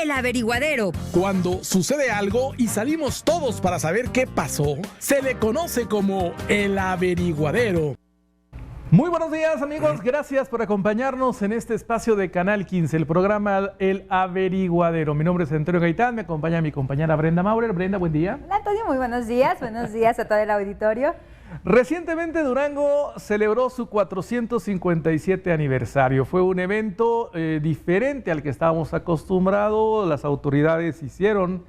El Averiguadero. Cuando sucede algo y salimos todos para saber qué pasó, se le conoce como El Averiguadero. Muy buenos días, amigos, gracias por acompañarnos en este espacio de Canal 15, el programa El Averiguadero. Mi nombre es Antonio Gaitán, me acompaña mi compañera Brenda Maurer. Brenda, buen día. Hola, Antonio, muy buenos días a todo el auditorio. Recientemente Durango celebró su 457 aniversario. Fue un evento diferente al que estábamos acostumbrados. Las autoridades hicieron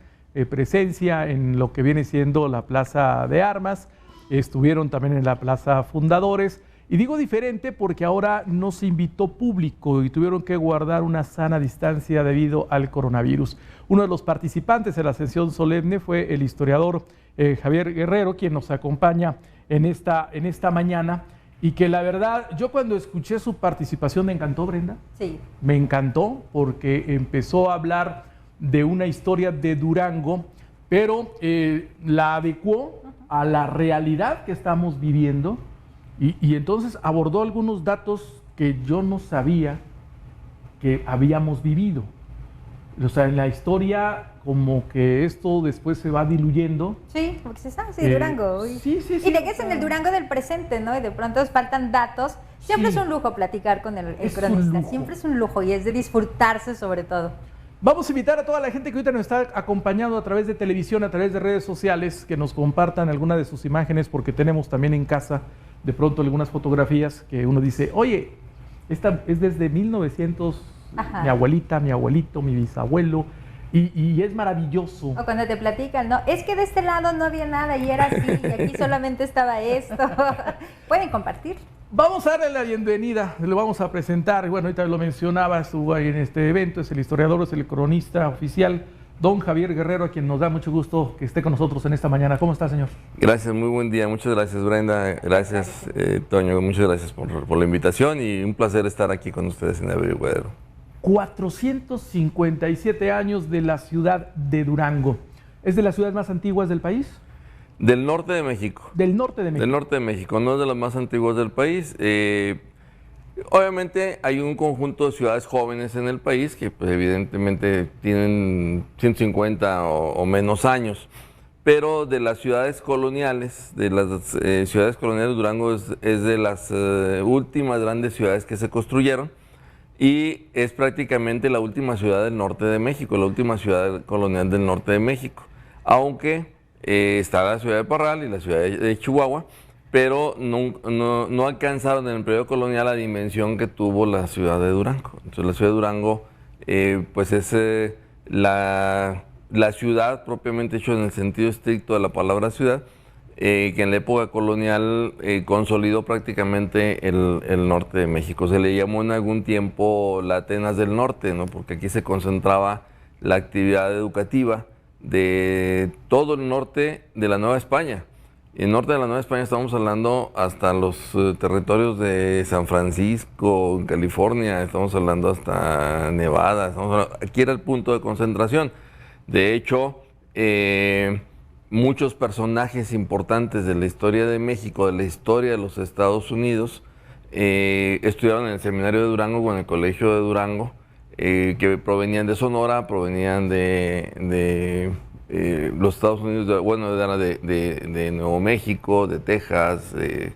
presencia en lo que viene siendo la Plaza de Armas, estuvieron también en la Plaza Fundadores. Y digo diferente porque ahora no se invitó público y tuvieron que guardar una sana distancia debido al coronavirus. Uno de los participantes en la sesión solemne fue el historiador Javier Guerrero, quien nos acompaña en esta mañana, y que la verdad, yo cuando escuché su participación me encantó, Brenda. Sí. Me encantó porque empezó a hablar de una historia de Durango, pero la adecuó a la realidad que estamos viviendo. Y entonces abordó algunos datos que yo no sabía que habíamos vivido. O sea, en la historia como que esto después se va diluyendo. Sí, porque se sabe, sí, Durango. Sí. Y de que es en el Durango del presente, ¿no? Y de pronto faltan datos. Siempre es un lujo platicar con el cronista, siempre es un lujo y es de disfrutarse sobre todo. Vamos a invitar a toda la gente que ahorita nos está acompañando a través de televisión, a través de redes sociales, que nos compartan alguna de sus imágenes, porque tenemos también en casa de pronto algunas fotografías que uno dice, oye, esta es desde 1900, Ajá. Mi abuelita, mi abuelito, mi bisabuelo, y es maravilloso. O cuando te platican, ¿no? Es que de este lado no había nada y era así, y aquí solamente estaba esto. Pueden compartir. Vamos a darle la bienvenida, lo vamos a presentar. Bueno, ahorita lo mencionaba, estuvo ahí en este evento, es el historiador, es el cronista oficial, don Javier Guerrero, a quien nos da mucho gusto que esté con nosotros en esta mañana. ¿Cómo está, señor? Gracias, muy buen día. Muchas gracias, Brenda. Gracias, Toño. Muchas gracias por la invitación y un placer estar aquí con ustedes en el Averiguadero. 457 años de la ciudad de Durango. ¿Es de las ciudades más antiguas del país? Del norte de México. Del norte de México. Del norte de México, no es de las más antiguas del país. Obviamente hay un conjunto de ciudades jóvenes en el país que pues, evidentemente tienen 150 o menos años, pero de las ciudades coloniales, Durango es de las últimas grandes ciudades que se construyeron y es prácticamente la última ciudad del norte de México, la última ciudad colonial del norte de México, aunque está la ciudad de Parral y la ciudad de Chihuahua, pero no alcanzaron en el periodo colonial la dimensión que tuvo la ciudad de Durango. Entonces la ciudad de Durango pues es la ciudad propiamente hecho en el sentido estricto de la palabra ciudad, que en la época colonial consolidó prácticamente el norte de México. Se le llamó en algún tiempo la Atenas del Norte, ¿no? Porque aquí se concentraba la actividad educativa de todo el norte de la Nueva España. En el norte de la Nueva España estamos hablando hasta los territorios de San Francisco, en California, estamos hablando hasta Nevada, aquí era el punto de concentración. De hecho, muchos personajes importantes de la historia de México, de la historia de los Estados Unidos, estudiaron en el Seminario de Durango o en el Colegio de Durango, que provenían de Sonora, provenían de los Estados Unidos, de Nuevo México, de Texas, de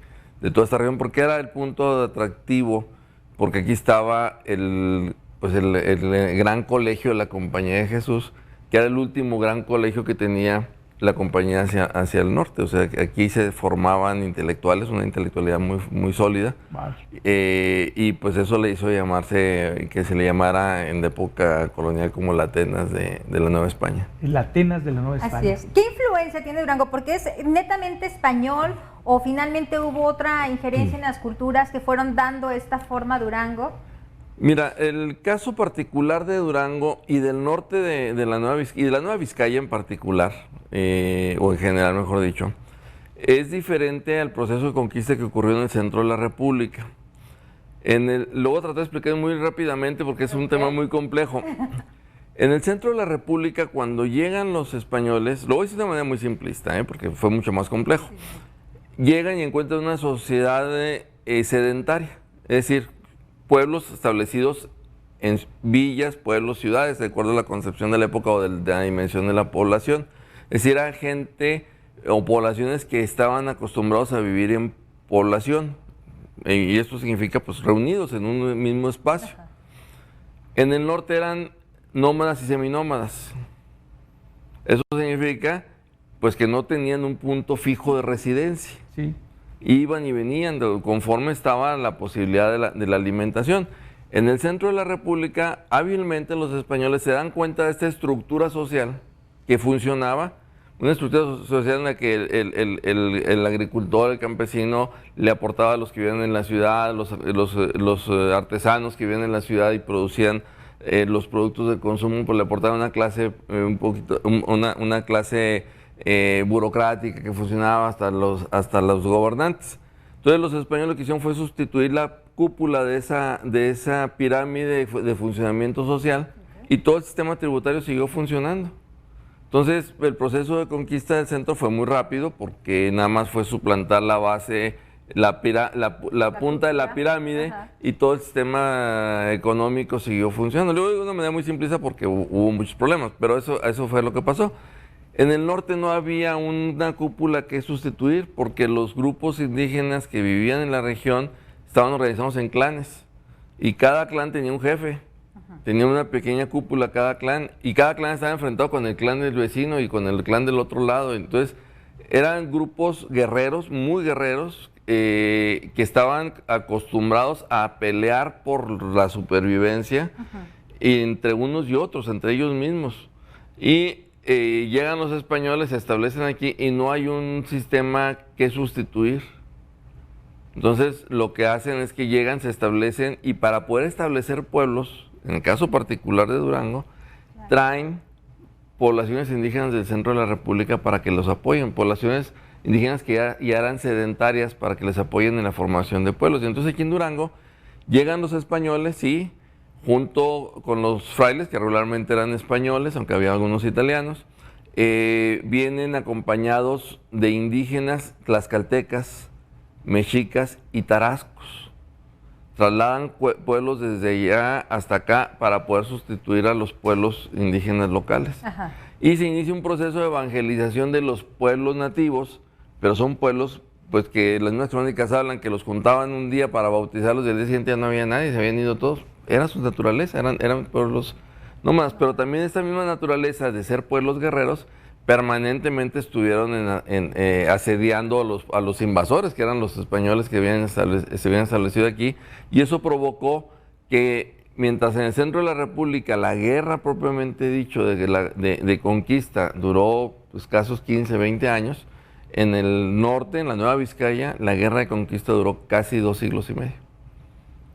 toda esta región, porque era el punto atractivo, porque aquí estaba el gran colegio de la Compañía de Jesús, que era el último gran colegio que tenía la compañía hacia el norte. O sea, aquí se formaban intelectuales, una intelectualidad muy sólida. Vale. Y pues eso le hizo que se le llamara en la época colonial como la Atenas de la Nueva España. La Atenas de la Nueva España. Así es. ¿Qué influencia tiene Durango? ¿Porque es netamente español o finalmente hubo otra injerencia en las culturas que fueron dando esta forma a Durango? Mira, el caso particular de Durango y del norte de la Nueva Vizcaya en particular, o en general mejor dicho, es diferente al proceso de conquista que ocurrió en el centro de la República. Luego traté de explicar muy rápidamente porque es un tema muy complejo. En el centro de la República, cuando llegan los españoles, lo voy a decir de una manera muy simplista, porque fue mucho más complejo, llegan y encuentran una sociedad sedentaria, es decir, pueblos establecidos en villas, pueblos, ciudades, de acuerdo a la concepción de la época o de la dimensión de la población. Es decir, era gente o poblaciones que estaban acostumbrados a vivir en población. Y esto significa, pues, reunidos en un mismo espacio. Ajá. En el norte eran nómadas y seminómadas. Eso significa, pues, que no tenían un punto fijo de residencia. Sí. Iban y venían conforme estaba la posibilidad de la alimentación. En el centro de la República, hábilmente los españoles se dan cuenta de esta estructura social que funcionaba, una estructura social en la que el agricultor, el campesino, le aportaba a los que vivían en la ciudad, los artesanos que vivían en la ciudad y producían los productos de consumo, pues le aportaban una clase una clase burocrática que funcionaba hasta los gobernantes. Entonces los españoles lo que hicieron fue sustituir la cúpula de esa pirámide de funcionamiento social, y todo el sistema tributario siguió funcionando. Entonces el proceso de conquista del centro fue muy rápido porque nada más fue suplantar la base, la punta de la pirámide. Ajá. Y todo el sistema económico siguió funcionando. Lo digo de una manera muy simplista porque hubo muchos problemas, pero eso fue lo que pasó. En el norte no había una cúpula que sustituir porque los grupos indígenas que vivían en la región estaban organizados en clanes y cada clan tenía un jefe. Tenía una pequeña cúpula cada clan y cada clan estaba enfrentado con el clan del vecino y con el clan del otro lado. Entonces eran grupos guerreros, muy guerreros, que estaban acostumbrados a pelear por la supervivencia entre unos y otros, entre ellos mismos. Y llegan los españoles, se establecen aquí y no hay un sistema que sustituir. Entonces lo que hacen es que llegan, se establecen, y para poder establecer pueblos, en el caso particular de Durango, traen poblaciones indígenas del centro de la República para que los apoyen, poblaciones indígenas que ya eran sedentarias para que les apoyen en la formación de pueblos. Y entonces aquí en Durango llegan los españoles, sí, junto con los frailes, que regularmente eran españoles, aunque había algunos italianos, vienen acompañados de indígenas tlaxcaltecas, mexicas y tarascos. Trasladan pueblos desde allá hasta acá para poder sustituir a los pueblos indígenas locales. Ajá. Y se inicia un proceso de evangelización de los pueblos nativos, pero son pueblos, pues, que las mismas crónicas hablan que los juntaban un día para bautizarlos y el día siguiente ya no había nadie, se habían ido todos. Era su naturaleza, eran pueblos nómadas, pero también esta misma naturaleza de ser pueblos guerreros permanentemente estuvieron asediando a los invasores, que eran los españoles que se habían establecido aquí, y eso provocó que, mientras en el centro de la República la guerra propiamente dicho de conquista duró escasos 15, 20 años, en el norte, en la Nueva Vizcaya, la guerra de conquista duró casi 2 siglos y medio.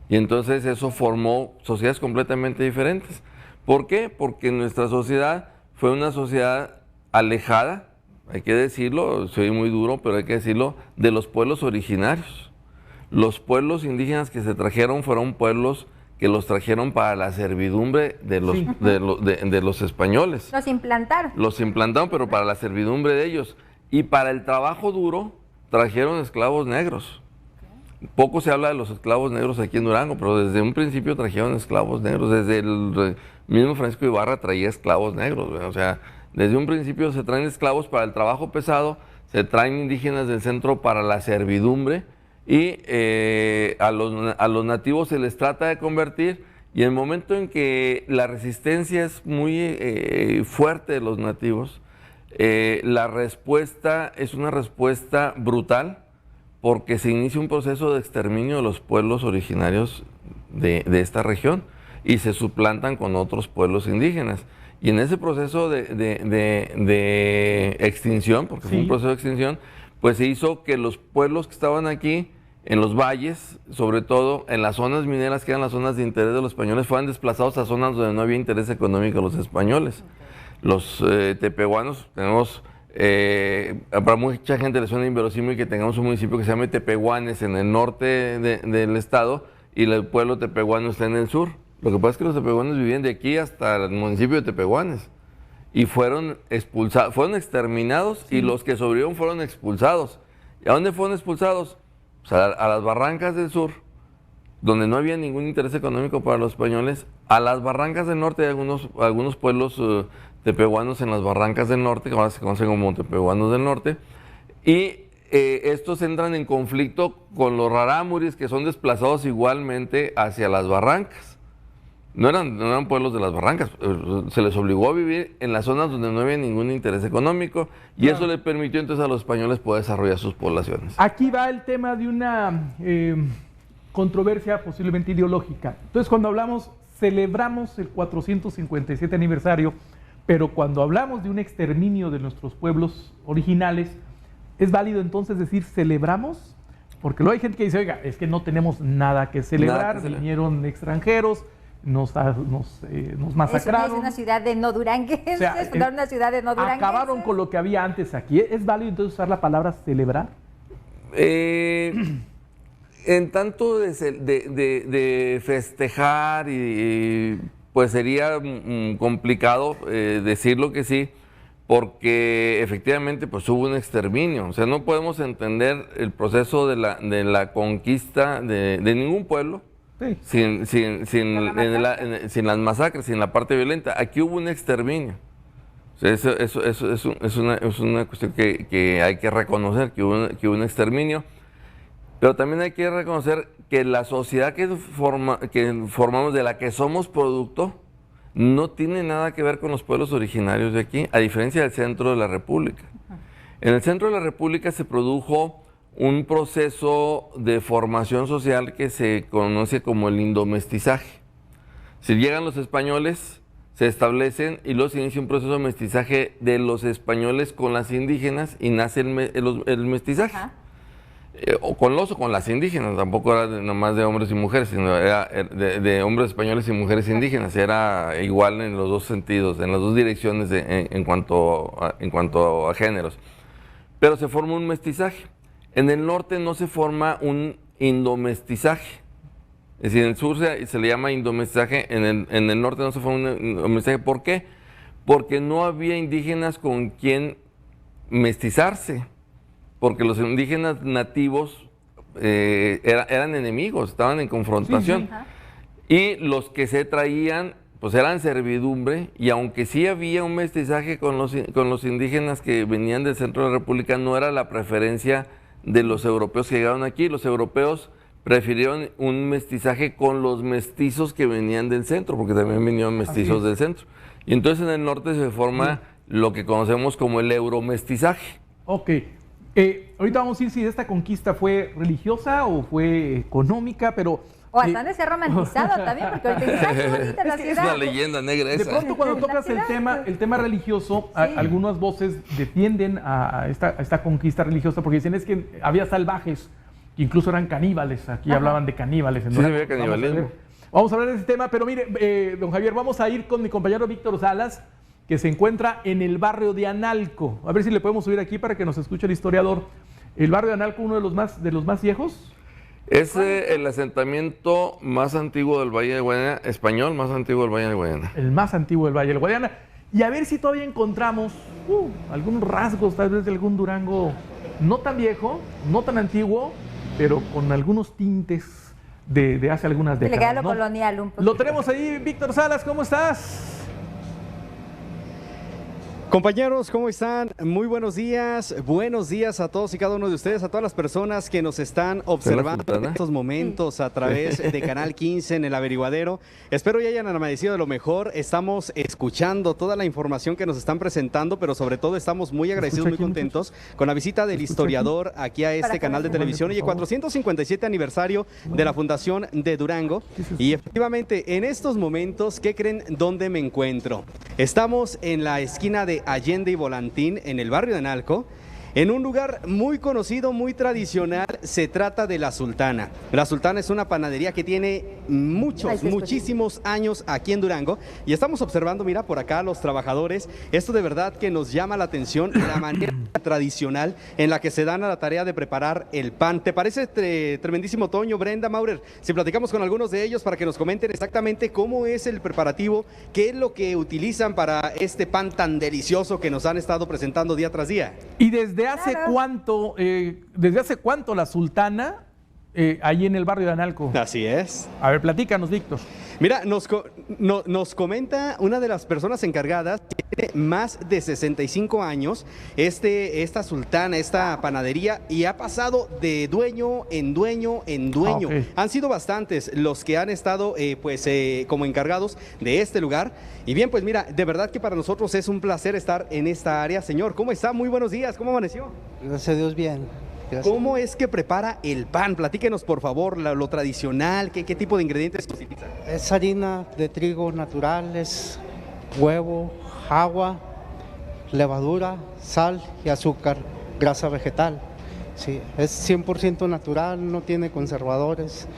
Y entonces eso formó sociedades completamente diferentes. ¿Por qué? Porque nuestra sociedad fue una sociedad alejada, hay que decirlo, soy muy duro, pero hay que decirlo, de los pueblos originarios. Los pueblos indígenas que se trajeron fueron pueblos que los trajeron para la servidumbre de los españoles. Los implantaron. Los implantaron, pero para la servidumbre de ellos. Y para el trabajo duro trajeron esclavos negros. Poco se habla de los esclavos negros aquí en Durango, pero desde un principio trajeron esclavos negros. Desde el mismo Francisco Ibarra traía esclavos negros, o sea, desde un principio se traen esclavos para el trabajo pesado, se traen indígenas del centro para la servidumbre, y a los nativos se les trata de convertir, y en el momento en que la resistencia es muy fuerte de los nativos, la respuesta es una respuesta brutal, porque se inicia un proceso de exterminio de los pueblos originarios de esta región y se suplantan con otros pueblos indígenas. Y en ese proceso de extinción, porque fue un proceso de extinción, pues se hizo que los pueblos que estaban aquí, en los valles, sobre todo en las zonas mineras, que eran las zonas de interés de los españoles, fueran desplazados a zonas donde no había interés económico de los españoles. Los tepehuanos, tenemos, para mucha gente le suena inverosímil que tengamos un municipio que se llame Tepehuanes en el norte del estado y el pueblo tepehuano está en el sur. Lo que pasa es que los tepehuanes vivían de aquí hasta el municipio de Tepehuanes y fueron expulsados, fueron exterminados, y los que sobrevivieron fueron expulsados. ¿Y a dónde fueron expulsados? Pues a las barrancas del sur, donde no había ningún interés económico para los españoles, a las barrancas del norte. Hay algunos pueblos tepehuanos en las barrancas del norte, que ahora se conocen como tepehuanos del norte, y estos entran en conflicto con los rarámuris, que son desplazados igualmente hacia las barrancas. No eran pueblos de las barrancas, se les obligó a vivir en las zonas donde no había ningún interés económico, y eso le permitió entonces a los españoles poder desarrollar sus poblaciones. Aquí va el tema de una controversia posiblemente ideológica. Entonces, cuando celebramos el 457 aniversario, pero cuando hablamos de un exterminio de nuestros pueblos originales, ¿es válido entonces decir celebramos? Porque luego hay gente que dice, oiga, es que no tenemos nada que celebrar, vinieron extranjeros, nos masacraron. Es una ciudad de no duranguenses, o sea, fundaron una ciudad de no duranguenses. Acabaron con lo que había antes aquí. ¿Es válido entonces usar la palabra celebrar? En tanto de festejar, y pues sería complicado decirlo que sí, porque efectivamente pues hubo un exterminio. O sea, no podemos entender el proceso de la conquista de ningún pueblo sin las masacres, sin la parte violenta. Aquí hubo un exterminio. O sea, eso es una cuestión que hay que reconocer, que hubo un exterminio. Pero también hay que reconocer que la sociedad que formamos, de la que somos producto, no tiene nada que ver con los pueblos originarios de aquí, a diferencia del centro de la República. En el centro de la República se produjo un proceso de formación social que se conoce como el indomestizaje. Si llegan los españoles, se establecen y luego se inicia un proceso de mestizaje de los españoles con las indígenas y nace el mestizaje. O con los o con las indígenas, tampoco era nomás de hombres y mujeres, sino era de hombres españoles y mujeres indígenas, era igual en los dos sentidos, en las dos direcciones en cuanto a géneros. Pero se forma un mestizaje. En el norte no se forma un indomestizaje. Es decir, en el sur se le llama indomestizaje, en el norte no se forma un indomestizaje. ¿Por qué? Porque no había indígenas con quien mestizarse. Porque los indígenas nativos eran enemigos, estaban en confrontación. Y los que se traían, pues eran servidumbre, y aunque sí había un mestizaje con los indígenas que venían del centro de la República, no era la preferencia de los europeos que llegaron aquí. Los europeos prefirieron un mestizaje con los mestizos que venían del centro, porque también vinieron mestizos del centro. Y entonces en el norte se forma lo que conocemos como el euromestizaje. Ok. Ahorita vamos a ir si esta conquista fue religiosa o fue económica, pero... O hasta de ser romantizado también, porque ahorita dices, ¡ay, qué bonita la ciudad! Es una leyenda negra esa. De pronto cuando tocas el tema religioso, algunas voces defienden a esta conquista religiosa porque dicen es que había salvajes, que incluso eran caníbales. Aquí hablaban de caníbales. Sí, había canibalismo. Vamos a hablar de ese tema, pero mire, don Javier, vamos a ir con mi compañero Víctor Salas, que se encuentra en el barrio de Analco. A ver si le podemos subir aquí para que nos escuche el historiador. El barrio de Analco, uno de los más viejos. Es el asentamiento más antiguo del Valle de Guadiana, español más antiguo del Valle de Guadiana. El más antiguo del Valle de Guadiana. Y a ver si todavía encontramos algunos rasgos, tal vez de algún Durango no tan viejo, no tan antiguo, pero con algunos tintes de hace algunas décadas. Legado colonial un poco. Lo tenemos ahí, Víctor Salas, ¿cómo estás? Compañeros, ¿cómo están? Muy buenos días a todos y cada uno de ustedes, a todas las personas que nos están observando en estos momentos a través de Canal 15 en El Averiguadero. Espero ya hayan amanecido de lo mejor. Estamos escuchando toda la información que nos están presentando, pero sobre todo estamos muy agradecidos, muy contentos con la visita del historiador aquí a este canal de televisión y el 457 aniversario de la Fundación de Durango. Y efectivamente, en estos momentos, ¿qué creen dónde me encuentro? Estamos en la esquina de Allende y Volantín, en el barrio de Analco, en un lugar muy conocido, muy tradicional. Se trata de La Sultana. La Sultana es una panadería que tiene muchísimos años aquí en Durango, y estamos observando, mira, por acá los trabajadores. Esto de verdad que nos llama la atención, la manera tradicional en la que se dan a la tarea de preparar el pan. ¿Te parece tremendísimo, Toño, Brenda, Maurer, si platicamos con algunos de ellos para que nos comenten exactamente cómo es el preparativo, qué es lo que utilizan para este pan tan delicioso que nos han estado presentando día tras día? ¿Y desde hace cuánto la Sultana ahí en el barrio de Analco. Así es. A ver, platícanos, Víctor. Mira, nos comenta una de las personas encargadas, tiene más de 65 años, esta sultana, esta panadería, y ha pasado de dueño en dueño en dueño. Okay. Han sido bastantes los que han estado como encargados de este lugar. Y bien, pues mira, de verdad que para nosotros es un placer estar en esta área. Señor, ¿cómo está? Muy buenos días, ¿cómo amaneció? Gracias a Dios, bien. Gracias. ¿Cómo es que prepara el pan? Platíquenos, por favor, lo tradicional, ¿qué tipo de ingredientes se utiliza? Es harina de trigo natural, es huevo, agua, levadura, sal y azúcar, grasa vegetal. Sí, es 100% natural, no tiene conservadores,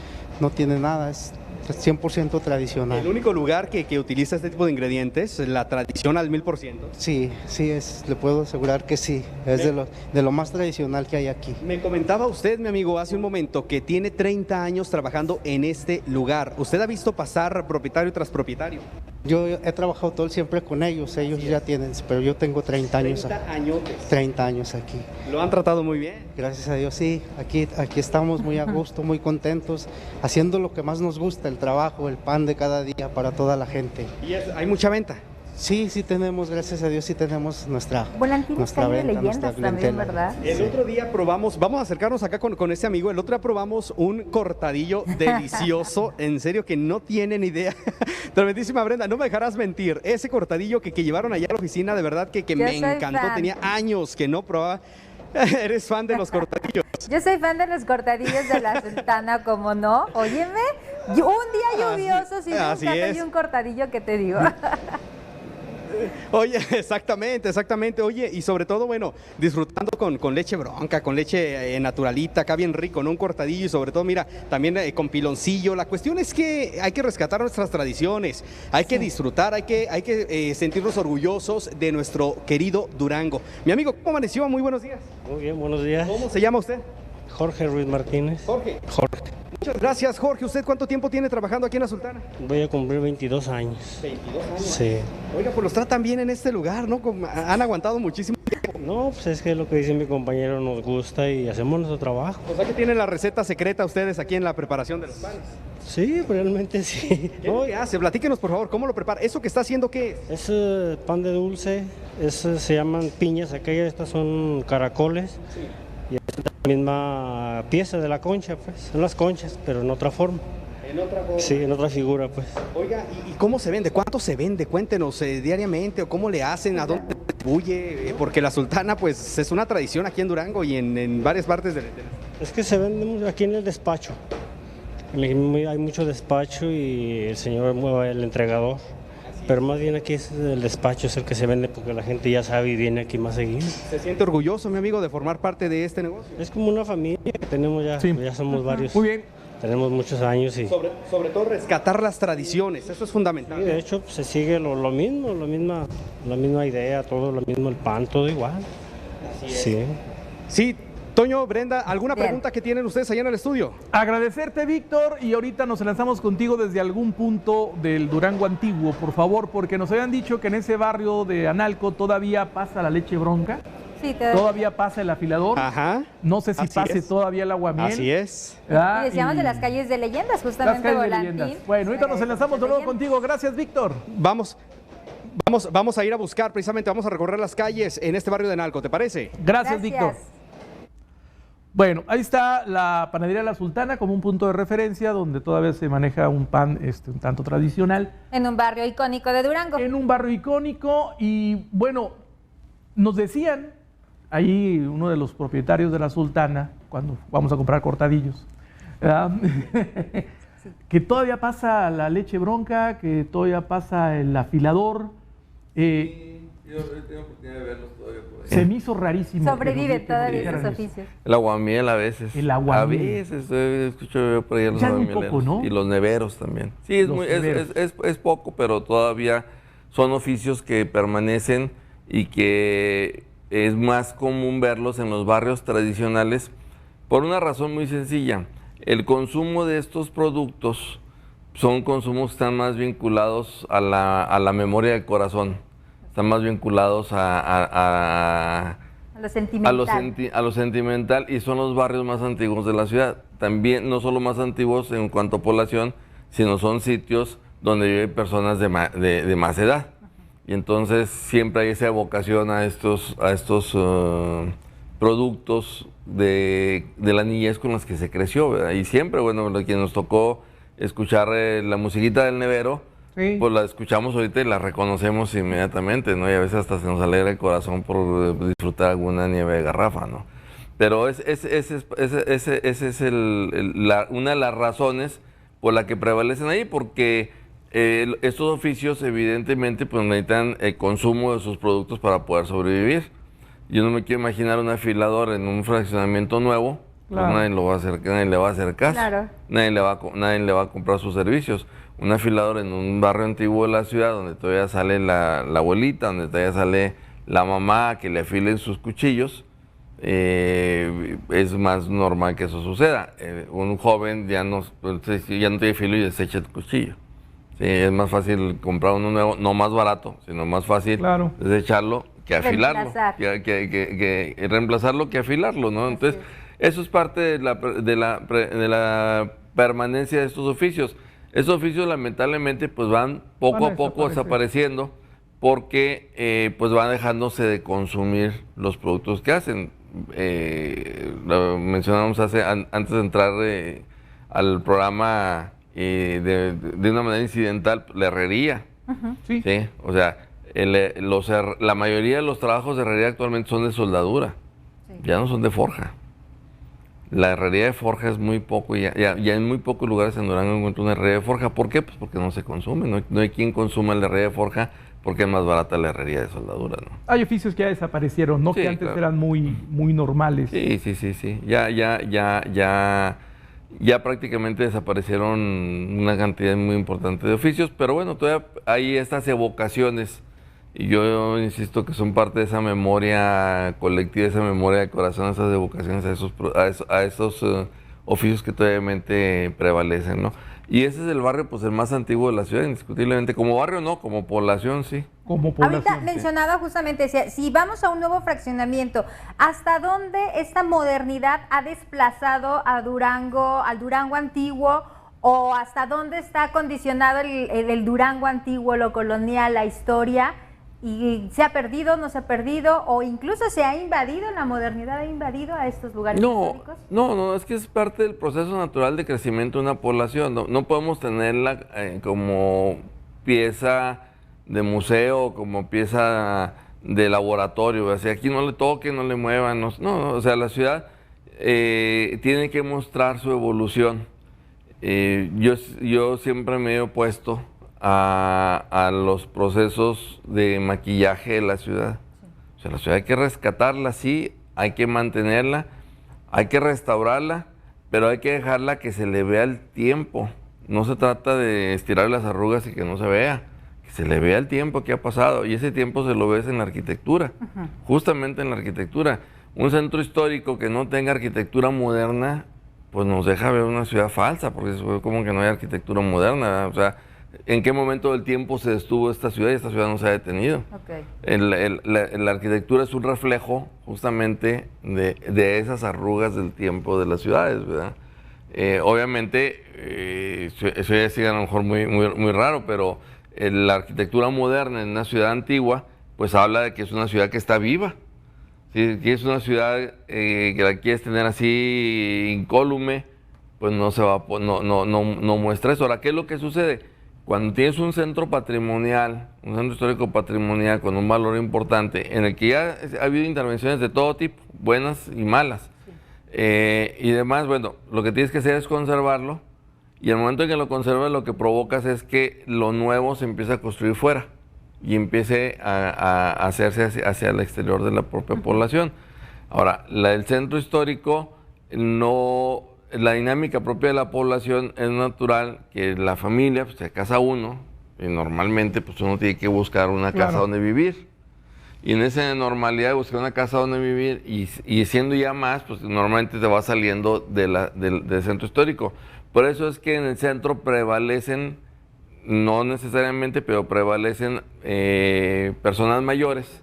no tiene nada, es 100% tradicional. El único lugar que utiliza este tipo de ingredientes, la tradición al 1000%. Sí, le puedo asegurar que sí, es de lo más tradicional que hay aquí. Me comentaba usted, mi amigo, hace un momento que tiene 30 años trabajando en este lugar. ¿Usted ha visto pasar propietario tras propietario? Yo he trabajado todo siempre con ellos ya tienen, pero yo tengo 30 años. 30 añotes. 30 años aquí. ¿Lo han tratado muy bien? Gracias a Dios, sí. Aquí estamos muy a gusto, muy contentos, haciendo lo que más nos gusta, el trabajo, el pan de cada día para toda la gente. ¿Y hay mucha venta? Sí tenemos, gracias a Dios, sí tenemos nuestra Volantín venta, de leyendas también, ¿verdad? El otro día probamos, vamos a acercarnos acá con este amigo, el otro día probamos un cortadillo delicioso, en serio que no tienen idea. Tremendísima, Brenda, no me dejarás mentir, ese cortadillo que llevaron allá a la oficina, de verdad que me encantó, tenía años que no probaba. ¿Eres fan de los cortadillos? Yo soy fan de los cortadillos de la Sultana, ¿cómo no? Óyeme, un día lluvioso, sin un café y un cortadillo, ¿qué te digo? Oye, exactamente. Oye, y sobre todo, bueno, disfrutando con leche bronca, con leche naturalita, acá bien rico, ¿no? Un cortadillo y sobre todo, mira, también con piloncillo. La cuestión es que hay que rescatar nuestras tradiciones, hay que disfrutar, hay que sentirnos orgullosos de nuestro querido Durango. Mi amigo, ¿cómo amaneció? Muy buenos días. Muy bien, buenos días. ¿Cómo se llama usted? Jorge Ruiz Martínez. Jorge. Muchas gracias, Jorge. ¿Usted cuánto tiempo tiene trabajando aquí en La Sultana? Voy a cumplir 22 años. 22 años. Sí. Oiga, pues los tratan bien en este lugar, ¿no? Han aguantado muchísimo tiempo. No, pues es que lo que dice mi compañero nos gusta y hacemos nuestro trabao. O sea que tienen la receta secreta ustedes aquí en la preparación de los panes. Sí, realmente sí. ¿Qué hace? Platíquenos, por favor, ¿cómo lo prepara? ¿Eso que está haciendo qué es? Es pan de dulce, se llaman piñas, aquellas, estas son caracoles. Sí. Y es la misma pieza de la concha, pues. Son las conchas, pero en otra forma. ¿En otra forma? Sí, en otra figura, pues. Oiga, ¿y cómo se vende? ¿Cuánto se vende? Cuéntenos diariamente, o cómo le hacen, a dónde se distribuye, porque la Sultana, pues, es una tradición aquí en Durango y en varias partes del... Es que se vende aquí en el despacho. Hay mucho despacho y el señor, el entregador. Pero más bien aquí es el despacho, es el que se vende porque la gente ya sabe y viene aquí más seguido. ¿Se siente orgulloso, mi amigo, de formar parte de este negocio? Es como una familia que tenemos ya, Sí. ya somos varios. Muy bien. Tenemos muchos años y... Sobre todo rescatar las tradiciones, eso es fundamental. Sí, de hecho, se sigue lo mismo, la misma idea, todo lo mismo, el pan, todo igual. Sí. Sí, Toño, Brenda, ¿alguna Bien. pregunta que tienen ustedes allá en el estudio? Agradecerte, Víctor, y ahorita nos lanzamos contigo desde algún punto del Durango antiguo, por favor, porque nos habían dicho que en ese barrio de Analco todavía pasa la leche bronca, Sí, todavía pasa el afilador, Ajá. no sé si Así pase es. todavía el aguamiel. Así es. ¿verdad? Y decíamos de Y las calles de leyendas, las justamente calles de Volantín. leyendas. Bueno, ahorita nos enlazamos de nuevo contigo. Gracias, Víctor. Vamos a ir a buscar, precisamente, vamos a recorrer las calles en este barrio de Analco, ¿te parece? Gracias, Víctor. Bueno, ahí está la panadería La Sultana como un punto de referencia donde todavía se maneja un pan un tanto tradicional. En un barrio icónico de Durango. En un barrio icónico y bueno, nos decían ahí uno de los propietarios de La Sultana, cuando vamos a comprar cortadillos, ¿verdad? Que todavía pasa la leche bronca, que todavía pasa el afilador. Yo tengo oportunidad de verlos todavía por ahí. Se me hizo rarísimo. Sobrevive que todavía dijeran esos eso. oficios. El aguamiel a veces. El aguamiel. A veces escucho yo por ahí a los Ya muy aguamieleros. poco, ¿no? Y los neveros también. Sí, Los neveros. es poco, pero todavía son oficios que permanecen y que es más común verlos en los barrios tradicionales por una razón muy sencilla. El consumo de estos productos son consumos que están más vinculados a la memoria del corazón. Están más vinculados a A lo sentimental. A lo sentimental, y son los barrios más antiguos de la ciudad. También no solo más antiguos en cuanto a población, sino son sitios donde viven personas de más edad. Y entonces siempre hay esa evocación a estos productos de la niñez con las que se creció, ¿verdad? Y siempre, bueno, lo que nos tocó escuchar la musiquita del nevero, sí, pues la escuchamos ahorita y la reconocemos inmediatamente, ¿no? Y a veces hasta se nos alegra el corazón por disfrutar alguna nieve de garrafa, ¿no? Pero ese es una de las razones por la que prevalecen ahí, porque estos oficios evidentemente pues necesitan el consumo de sus productos para poder sobrevivir. Yo no me quiero imaginar un afilador en un fraccionamiento nuevo, claro, pues nadie le va a hacer caso, claro, nadie le va a comprar sus servicios. Un afilador en un barrio antiguo de la ciudad, donde todavía sale la abuelita, donde todavía sale la mamá que le afilen sus cuchillos, es más normal que eso suceda. Un joven ya no tiene filo y desecha el cuchillo. Sí, es más fácil comprar uno nuevo, no más barato, sino más fácil, claro, desecharlo que afilarlo, que reemplazarlo que afilarlo, ¿no? Entonces, eso es parte de la permanencia de estos oficios. Estos oficios lamentablemente pues van poco a poco desapareciendo, porque pues van dejándose de consumir los productos que hacen. Lo mencionamos antes de entrar al programa, de una manera incidental, la herrería. Sí. Sí, o sea, la mayoría de los trabajos de herrería actualmente son de soldadura, sí, ya no son de forja. La herrería de forja es muy poco, ya en muy pocos lugares en Durango encuentro una herrería de forja. ¿Por qué? Pues porque no se consume, no hay quien consuma la herrería de forja, porque es más barata la herrería de soldadura, ¿no? Hay oficios que ya desaparecieron, ¿no? Sí, que antes, claro, eran muy normales. Sí. Ya prácticamente desaparecieron una cantidad muy importante de oficios, pero bueno, todavía hay estas evocaciones, y yo insisto que son parte de esa memoria colectiva, esa memoria de corazón, esas evocaciones a esos oficios que todavía prevalecen, ¿no? Y ese es el barrio, pues, el más antiguo de la ciudad, indiscutiblemente. Como barrio no, como población sí. Como población. Ahorita mencionaba justamente, decía, si vamos a un nuevo fraccionamiento, ¿hasta dónde esta modernidad ha desplazado a Durango, al Durango antiguo, o hasta dónde está condicionado el Durango antiguo, lo colonial, la historia? ¿Y se ha perdido, no se ha perdido, o incluso se ha invadido, la modernidad ha invadido a estos lugares históricos? No, es que es parte del proceso natural de crecimiento de una población. No podemos tenerla como pieza de museo, como pieza de laboratorio. O sea, aquí no le toquen, no le muevan. No, o sea, la ciudad tiene que mostrar su evolución. Yo siempre me he opuesto a los procesos de maquillaje de la ciudad. O sea, la ciudad hay que rescatarla, sí, hay que mantenerla, hay que restaurarla, pero hay que dejarla que se le vea el tiempo. No se trata de estirar las arrugas y que no se vea, que se le vea el tiempo que ha pasado, y ese tiempo se lo ves en la arquitectura, justamente en la arquitectura. Un centro histórico que no tenga arquitectura moderna, pues nos deja ver una ciudad falsa, porque es como que no hay arquitectura moderna, ¿verdad? O sea, ¿en qué momento del tiempo se detuvo esta ciudad y esta ciudad no se ha detenido? Okay. La arquitectura es un reflejo justamente de esas arrugas del tiempo de las ciudades, ¿verdad? Obviamente, eso ya sigue a lo mejor muy raro, pero la arquitectura moderna en una ciudad antigua, pues habla de que es una ciudad que está viva. Si es una ciudad que la quieres tener así incólume, pues no muestra eso. Ahora, ¿qué es lo que sucede? Cuando tienes un centro patrimonial, un centro histórico patrimonial con un valor importante, en el que ya ha habido intervenciones de todo tipo, buenas y malas, sí, y demás, bueno, lo que tienes que hacer es conservarlo, y al momento en que lo conservas, lo que provocas es que lo nuevo se empiece a construir fuera y empiece a hacerse hacia el exterior de la propia población. Ahora, el centro histórico la dinámica propia de la población es natural que la familia, pues, se casa uno, y normalmente pues uno tiene que buscar una casa donde vivir. Y en esa normalidad de buscar una casa donde vivir, y siendo ya más, pues normalmente te va saliendo del centro histórico. Por eso es que en el centro prevalecen, no necesariamente, pero prevalecen personas mayores,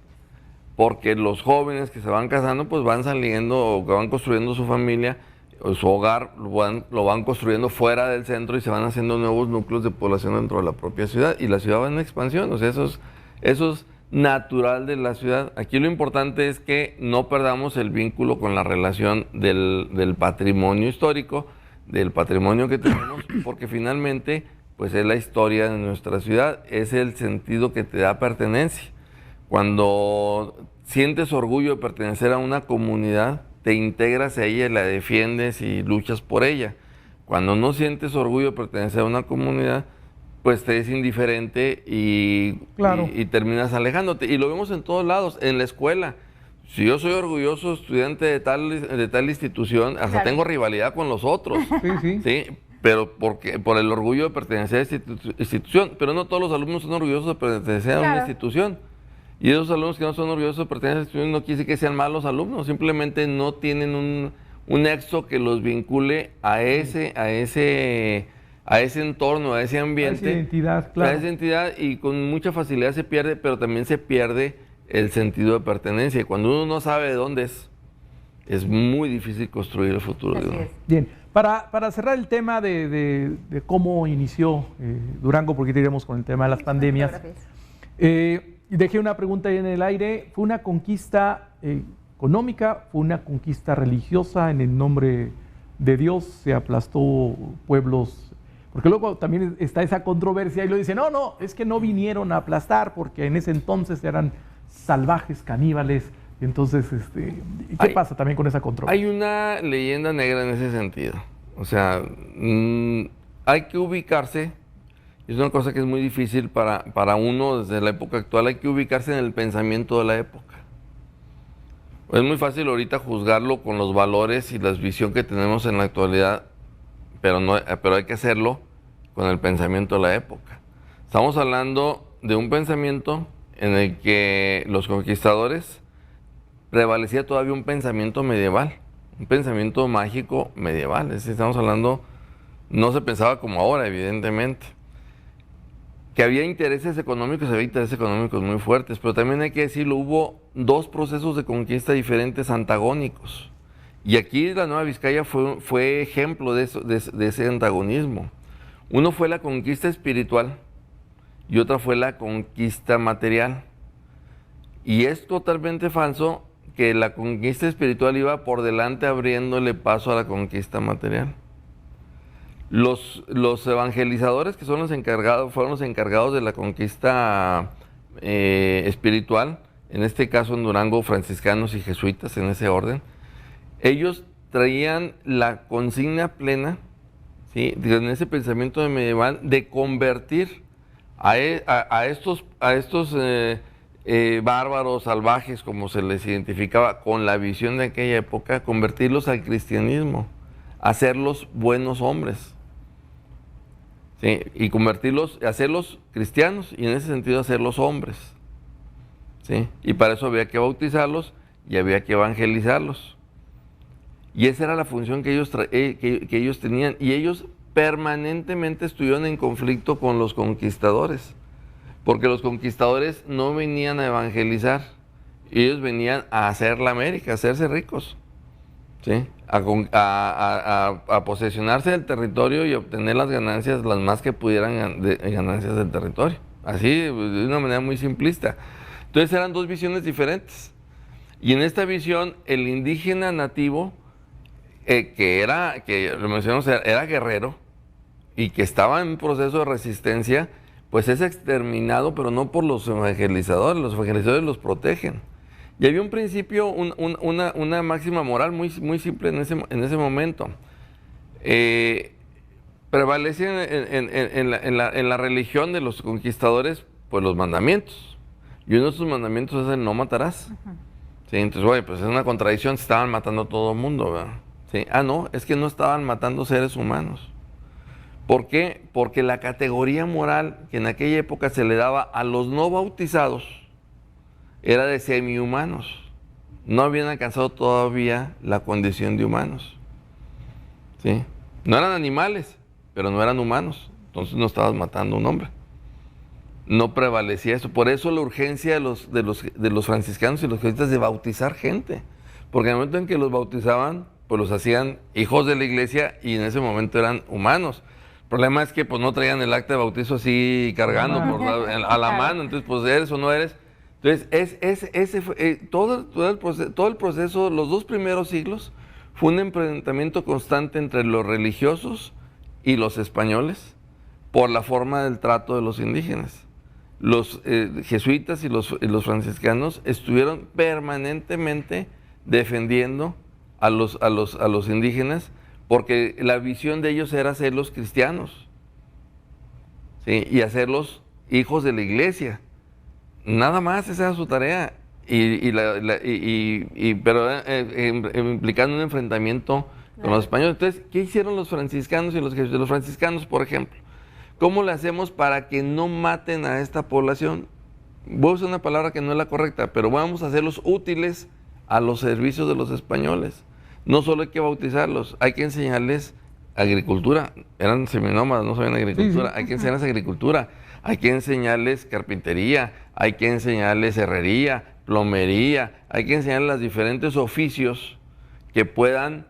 porque los jóvenes que se van casando pues van saliendo o que van construyendo su familia o su hogar, lo van construyendo fuera del centro y se van haciendo nuevos núcleos de población dentro de la propia ciudad y la ciudad va en expansión, o sea, eso es natural de la ciudad. Aquí lo importante es que no perdamos el vínculo con la relación del patrimonio histórico, del patrimonio que tenemos, porque finalmente pues es la historia de nuestra ciudad, es el sentido que te da pertenencia. Cuando sientes orgullo de pertenecer a una comunidad, te integras a ella, la defiendes y luchas por ella. Cuando no sientes orgullo de pertenecer a una comunidad, pues te es indiferente y terminas alejándote. Y lo vemos en todos lados, en la escuela. Si yo soy orgulloso estudiante de tal institución, hasta tengo rivalidad con los otros. ¿Sí? Pero por el orgullo de pertenecer a esta institución. Pero no todos los alumnos son orgullosos de pertenecer a una institución. Y esos alumnos que no son orgullosos de pertenecer a esta institución no quiere decir que sean malos alumnos, simplemente no tienen un nexo que los vincule a ese entorno, a ese ambiente. A esa identidad, claro. A esa identidad, y con mucha facilidad se pierde, pero también se pierde el sentido de pertenencia. Y cuando uno no sabe de dónde es muy difícil construir el futuro de uno. Bien, para cerrar el tema de cómo inició Durango, porque iremos con el tema de las pandemias, dejé una pregunta ahí en el aire. ¿Fue una conquista económica? ¿Fue una conquista religiosa en el nombre de Dios? ¿Se aplastó pueblos? Porque luego también está esa controversia y lo dicen, no, es que no vinieron a aplastar porque en ese entonces eran salvajes, caníbales. Entonces, ¿qué pasa también con esa controversia? Hay una leyenda negra en ese sentido. O sea, hay que ubicarse. Es una cosa que es muy difícil para uno desde la época actual. Hay que ubicarse en el pensamiento de la época. Es muy fácil ahorita juzgarlo con los valores y la visión que tenemos en la actualidad, pero hay que hacerlo con el pensamiento de la época. Estamos hablando de un pensamiento en el que los conquistadores prevalecía todavía un pensamiento medieval, un pensamiento mágico medieval. Es decir, estamos hablando, no se pensaba como ahora, evidentemente. Que había intereses económicos muy fuertes, pero también hay que decirlo, hubo dos procesos de conquista diferentes antagónicos. Y aquí la Nueva Vizcaya fue ejemplo de ese antagonismo. Uno fue la conquista espiritual y otra fue la conquista material. Y es totalmente falso que la conquista espiritual iba por delante abriéndole paso a la conquista material. Los evangelizadores que fueron los encargados de la conquista espiritual, en este caso en Durango, franciscanos y jesuitas en ese orden, ellos traían la consigna plena, ¿sí?, en ese pensamiento medieval de convertir a estos bárbaros, salvajes, como se les identificaba con la visión de aquella época, convertirlos al cristianismo, hacerlos buenos hombres. ¿Sí? Y hacerlos cristianos y en ese sentido hacerlos hombres. ¿Sí? Y para eso había que bautizarlos y había que evangelizarlos. Y esa era la función que ellos tenían. Y ellos permanentemente estuvieron en conflicto con los conquistadores. Porque los conquistadores no venían a evangelizar. Ellos venían a hacer la América, a hacerse ricos. ¿Sí? A posesionarse del territorio y obtener las ganancias, las más que pudieran de ganancias del territorio. Así, de una manera muy simplista. Entonces eran dos visiones diferentes. Y en esta visión, el indígena nativo, que lo mencionamos, era guerrero y que estaba en un proceso de resistencia, pues es exterminado, pero no por los evangelizadores los protegen. Y había un principio, una máxima moral muy simple en ese momento. Prevalecen en la religión de los conquistadores, pues los mandamientos. Y uno de esos mandamientos es el no matarás. ¿Sí? Entonces, oye, pues es una contradicción, se estaban matando a todo el mundo, ¿verdad? ¿Sí? No, es que no estaban matando seres humanos. ¿Por qué? Porque la categoría moral que en aquella época se le daba a los no bautizados era de semi-humanos. No habían alcanzado todavía la condición de humanos. ¿Sí? No eran animales, pero no eran humanos. Entonces no estabas matando a un hombre. no prevalecía eso. Por eso la urgencia de los franciscanos y los jesuitas de bautizar gente. Porque en el momento en que los bautizaban, pues los hacían hijos de la iglesia y en ese momento eran humanos. El problema es que pues no traían el acta de bautizo así cargando a la mano, entonces pues eres o no eres. Entonces todo el proceso, los 2 primeros siglos, fue un enfrentamiento constante entre los religiosos y los españoles por la forma del trato de los indígenas. Los jesuitas y los franciscanos estuvieron permanentemente defendiendo a los indígenas porque la visión de ellos era hacerlos cristianos, ¿sí? Y hacerlos hijos de la iglesia. Nada más, esa era su tarea. Pero implicando un enfrentamiento con los españoles. Entonces, ¿qué hicieron los franciscanos y los jesuitas? Los franciscanos, por ejemplo, ¿cómo le hacemos para que no maten a esta población? Voy a usar una palabra que no es la correcta, pero vamos a hacerlos útiles a los servicios de los españoles. No solo hay que bautizarlos, hay que enseñarles agricultura. Eran seminómadas, no sabían agricultura. Hay que enseñarles agricultura, hay que enseñarles carpintería, hay que enseñarles herrería, plomería, hay que enseñarles los diferentes oficios que puedan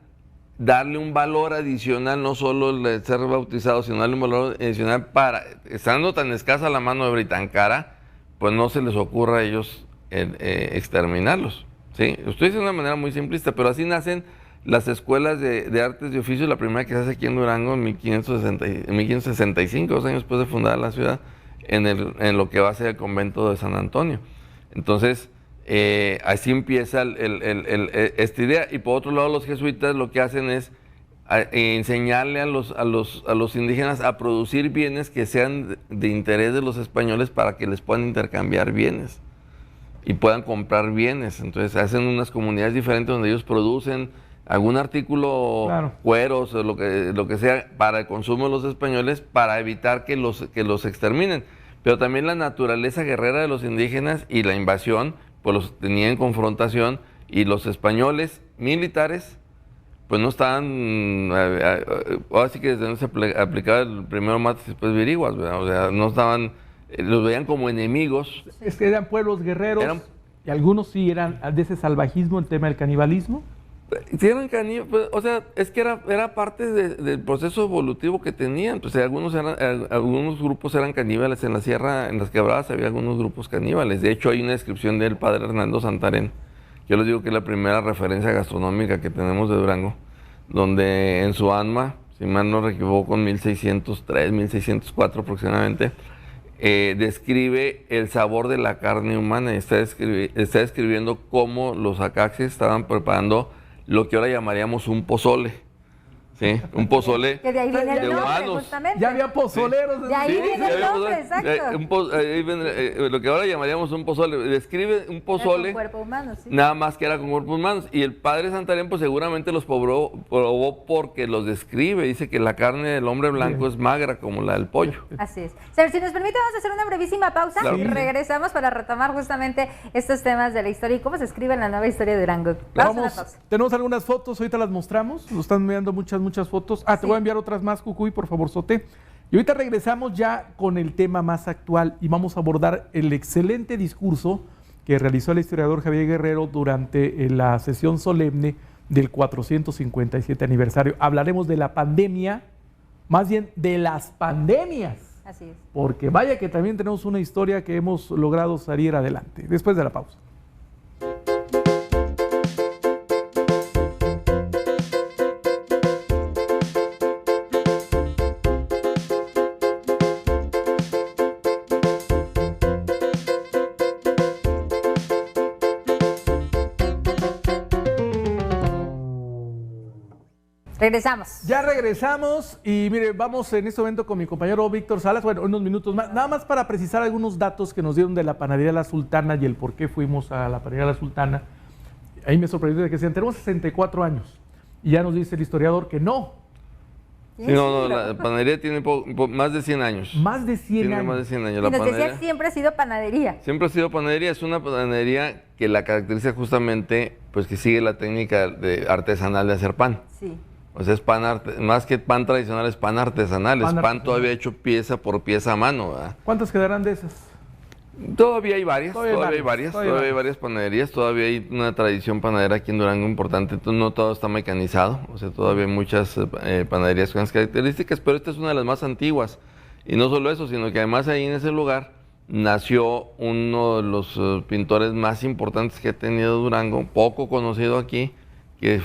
darle un valor adicional, no solo el de ser bautizado, sino darle un valor adicional para, estando tan escasa la mano de obra y tan cara, pues no se les ocurra a ellos exterminarlos. ¿Sí? Estoy diciendo de una manera muy simplista, pero así nacen las escuelas de artes y oficios, la primera que se hace aquí en Durango en 1565, 2 años después de fundar la ciudad, en lo que va a ser el convento de San Antonio. Entonces, así empieza esta idea. Y por otro lado, los jesuitas lo que hacen es enseñarle a los indígenas a producir bienes que sean de interés de los españoles para que les puedan intercambiar bienes y puedan comprar bienes. Entonces hacen unas comunidades diferentes donde ellos producen algún artículo, claro, cueros o lo que sea para el consumo de los españoles, para evitar que los exterminen. Pero también la naturaleza guerrera de los indígenas y la invasión, pues los tenían en confrontación, y los españoles militares pues no estaban, ahora sí que desde donde se aplicaba el primero matas y después viriguas, ¿verdad? O sea, no estaban, los veían como enemigos. Es que eran pueblos guerreros, y algunos sí eran de ese salvajismo, el tema del canibalismo. Sí, eran caníbales, pues, o sea, es que era parte del proceso evolutivo que tenían. Pues algunos grupos eran caníbales en la sierra, en las quebradas había algunos grupos caníbales. De hecho, hay una descripción del padre Hernando Santarén. Yo les digo que es la primera referencia gastronómica que tenemos de Durango, donde en su Anma, si mal no me equivoco, en 1603, 1604 aproximadamente, describe el sabor de la carne humana y está describiendo cómo los acaxes estaban preparando lo que ahora llamaríamos un pozole, ¿sí? Un pozole que de ahí viene el nombre, humanos. Justamente. Ya había pozoleros. Sí. De ahí viene el nombre, exacto. Lo que ahora llamaríamos un pozole. Describe un pozole, con cuerpo humano, sí, nada más que era con cuerpos humanos. Y el padre Santarén pues seguramente los probó porque los describe. Dice que la carne del hombre blanco es magra como la del pollo. Así es. Señor, si nos permite, vamos a hacer una brevísima pausa, claro, y regresamos para retomar justamente estos temas de la historia y cómo se escribe en la nueva historia de Durango. Tenemos algunas fotos, ahorita las mostramos, nos están enviando muchas fotos. Sí. Te voy a enviar otras más, Cucuy, por favor, Sote. Y ahorita regresamos ya con el tema más actual y vamos a abordar el excelente discurso que realizó el historiador Javier Guerrero durante la sesión solemne del 457 aniversario. Hablaremos de la pandemia, más bien de las pandemias. Así es. Porque vaya que también tenemos una historia que hemos logrado salir adelante. Después de la pausa. Regresamos. Ya regresamos y mire, vamos en este momento con mi compañero Víctor Salas, bueno, unos minutos más, nada más para precisar algunos datos que nos dieron de la panadería La Sultana y el por qué fuimos a la panadería La Sultana. Ahí me sorprendió de que decían, tenemos 64 años y ya nos dice el historiador que no. Sí, no, la panadería tiene más de 100 años. Más de 100 años. Más de 100 años. Y nos decía, siempre ha sido panadería. Siempre ha sido panadería. Es una panadería que la caracteriza justamente, pues que sigue la técnica artesanal de hacer pan. Sí. O sea, es pan más que pan tradicional, es pan artesanal, es pan todavía hecho pieza por pieza a mano, ¿verdad? ¿Cuántas quedarán de esas? Todavía hay varias panaderías, todavía hay una tradición panadera aquí en Durango importante, entonces no todo está mecanizado, o sea, todavía hay muchas panaderías con las características, pero esta es una de las más antiguas. Y no solo eso, sino que además ahí en ese lugar nació uno de los pintores más importantes que ha tenido Durango, poco conocido aquí, que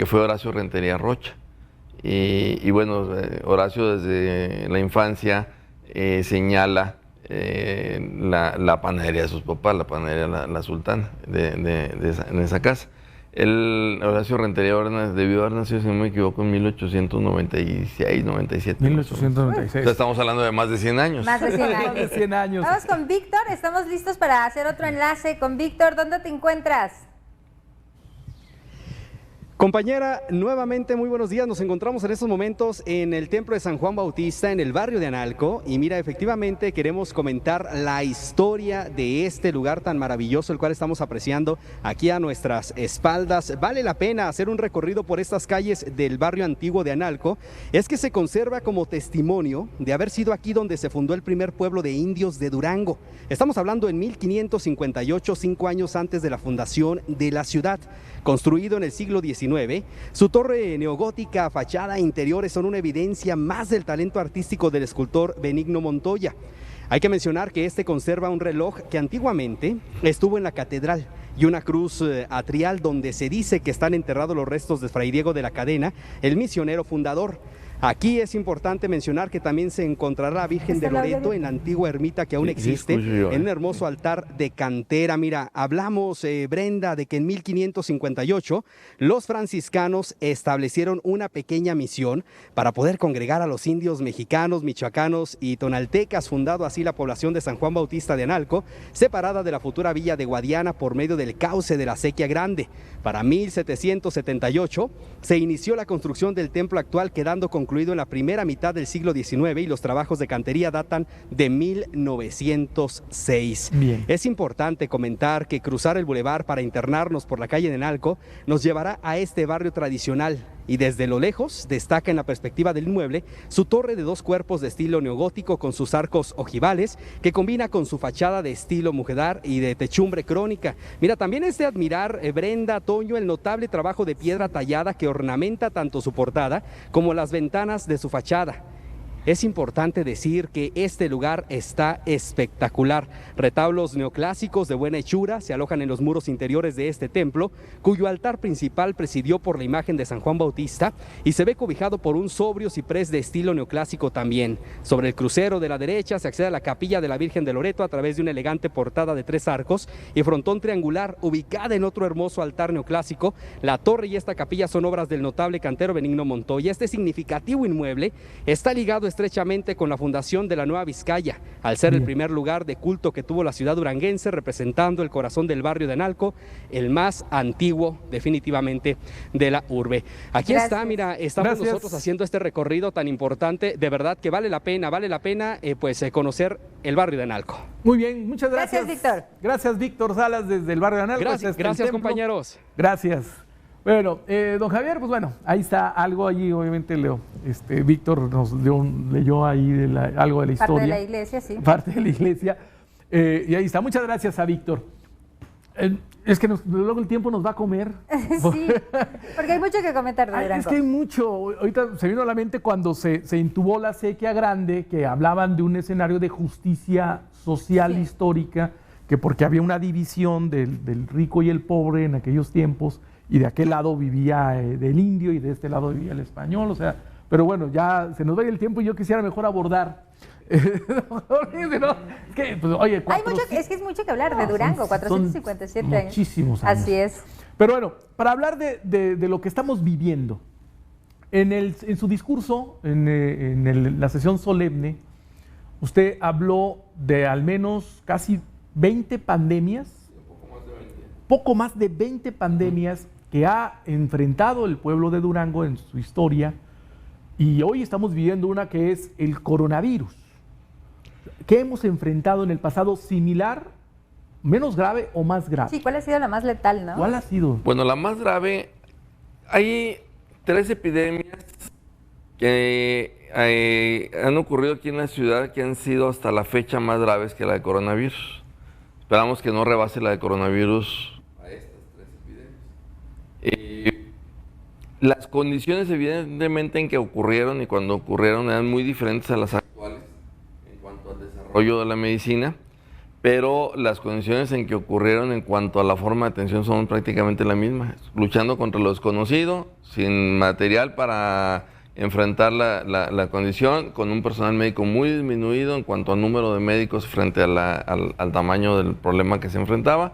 fue Horacio Rentería Rocha. Y bueno, Horacio desde la infancia señala la panadería de sus papás, la panadería La Sultana, en esa casa. Horacio Rentería debió haber nacido, si no me equivoco, en 1896, 97. 1896. Entonces estamos hablando de más de 100 años. Más de 100 años. Más de 100 años. Vamos con Víctor, estamos listos para hacer otro enlace con Víctor. ¿Dónde te encuentras? Compañera, nuevamente muy buenos días. Nos encontramos en estos momentos en el Templo de San Juan Bautista, en el barrio de Analco. Y mira, efectivamente queremos comentar la historia de este lugar tan maravilloso, el cual estamos apreciando aquí a nuestras espaldas. Vale la pena hacer un recorrido por estas calles del barrio antiguo de Analco. Es que se conserva como testimonio de haber sido aquí donde se fundó el primer pueblo de indios de Durango. Estamos hablando en 1558, 5 años antes de la fundación de la ciudad. Construido en el siglo XIX, su torre neogótica, fachada e interiores son una evidencia más del talento artístico del escultor Benigno Montoya. Hay que mencionar que este conserva un reloj que antiguamente estuvo en la catedral y una cruz atrial donde se dice que están enterrados los restos de Fray Diego de la Cadena, el misionero fundador. Aquí es importante mencionar que también se encontrará la Virgen de Loreto en la antigua ermita que aún existe, en un hermoso altar de cantera. Mira, hablamos, Brenda, de que en 1558 los franciscanos establecieron una pequeña misión para poder congregar a los indios mexicanos, michoacanos y tonaltecas, fundando así la población de San Juan Bautista de Analco, separada de la futura villa de Guadiana por medio del cauce de la Acequia Grande. Para 1778 se inició la construcción del templo actual, quedando concluido en la primera mitad del siglo XIX, y los trabajos de cantería datan de 1906. Bien. Es importante comentar que cruzar el bulevar para internarnos por la calle de Analco nos llevará a este barrio tradicional, y desde lo lejos destaca en la perspectiva del inmueble su torre de 2 cuerpos de estilo neogótico con sus arcos ojivales, que combina con su fachada de estilo mujedar y de techumbre crónica. Mira, también es de admirar, Brenda, Toño, el notable trabajo de piedra tallada que ornamenta tanto su portada como las ventanas de su fachada. Es importante decir que este lugar está espectacular. Retablos neoclásicos de buena hechura se alojan en los muros interiores de este templo, cuyo altar principal presidió por la imagen de San Juan Bautista y se ve cobijado por un sobrio ciprés de estilo neoclásico también. Sobre el crucero de la derecha se accede a la capilla de la Virgen de Loreto a través de una elegante portada de 3 arcos y frontón triangular ubicada en otro hermoso altar neoclásico. La torre y esta capilla son obras del notable cantero Benigno Montoya. Este significativo inmueble está ligado estrechamente con la fundación de la Nueva Vizcaya, al ser el primer lugar de culto que tuvo la ciudad duranguense, representando el corazón del barrio de Analco, el más antiguo definitivamente de la urbe. Aquí está, mira, estamos nosotros haciendo este recorrido tan importante, de verdad que vale la pena conocer el barrio de Analco. Muy bien, muchas gracias. Gracias, Víctor. Gracias, Víctor Salas, desde el barrio de Analco. Gracias, compañeros. Gracias. Bueno, don Javier, pues bueno, ahí está algo allí, obviamente Víctor nos leyó ahí algo de la historia. Parte de la iglesia, sí. Parte de la iglesia. Y ahí está, muchas gracias a Víctor. Es que luego el tiempo nos va a comer. Sí, porque hay mucho que comentar de Durango. Es que hay mucho. Ahorita se vino a la mente cuando se intubó la Acequia Grande, que hablaban de un escenario de justicia social histórica, que porque había una división del rico y el pobre en aquellos tiempos, y de aquel lado vivía del indio y de este lado vivía el español, o sea, pero bueno, ya se nos va el tiempo y yo quisiera mejor abordar. Es que, pues, oye, es mucho que hablar de Durango, 457 años. Muchísimos años. Así es. Pero bueno, para hablar de lo que estamos viviendo, en su discurso, en la sesión solemne, usted habló de al menos casi 20 pandemias, poco más de 20 pandemias que ha enfrentado el pueblo de Durango en su historia, y hoy estamos viviendo una que es el coronavirus. ¿Qué hemos enfrentado en el pasado similar, menos grave o más grave? Sí, ¿cuál ha sido la más letal, no? ¿Cuál ha sido? Bueno, la más grave, hay 3 epidemias que han ocurrido aquí en la ciudad que han sido hasta la fecha más graves que la de coronavirus. Esperamos que no rebase la de coronavirus a estas 3 epidemias. Las condiciones evidentemente en que ocurrieron y cuando ocurrieron eran muy diferentes a las actuales en cuanto al desarrollo de la medicina, pero las condiciones en que ocurrieron en cuanto a la forma de atención son prácticamente la misma, luchando contra lo desconocido, sin material para enfrentar la condición, con un personal médico muy disminuido en cuanto al número de médicos frente al tamaño del problema que se enfrentaba.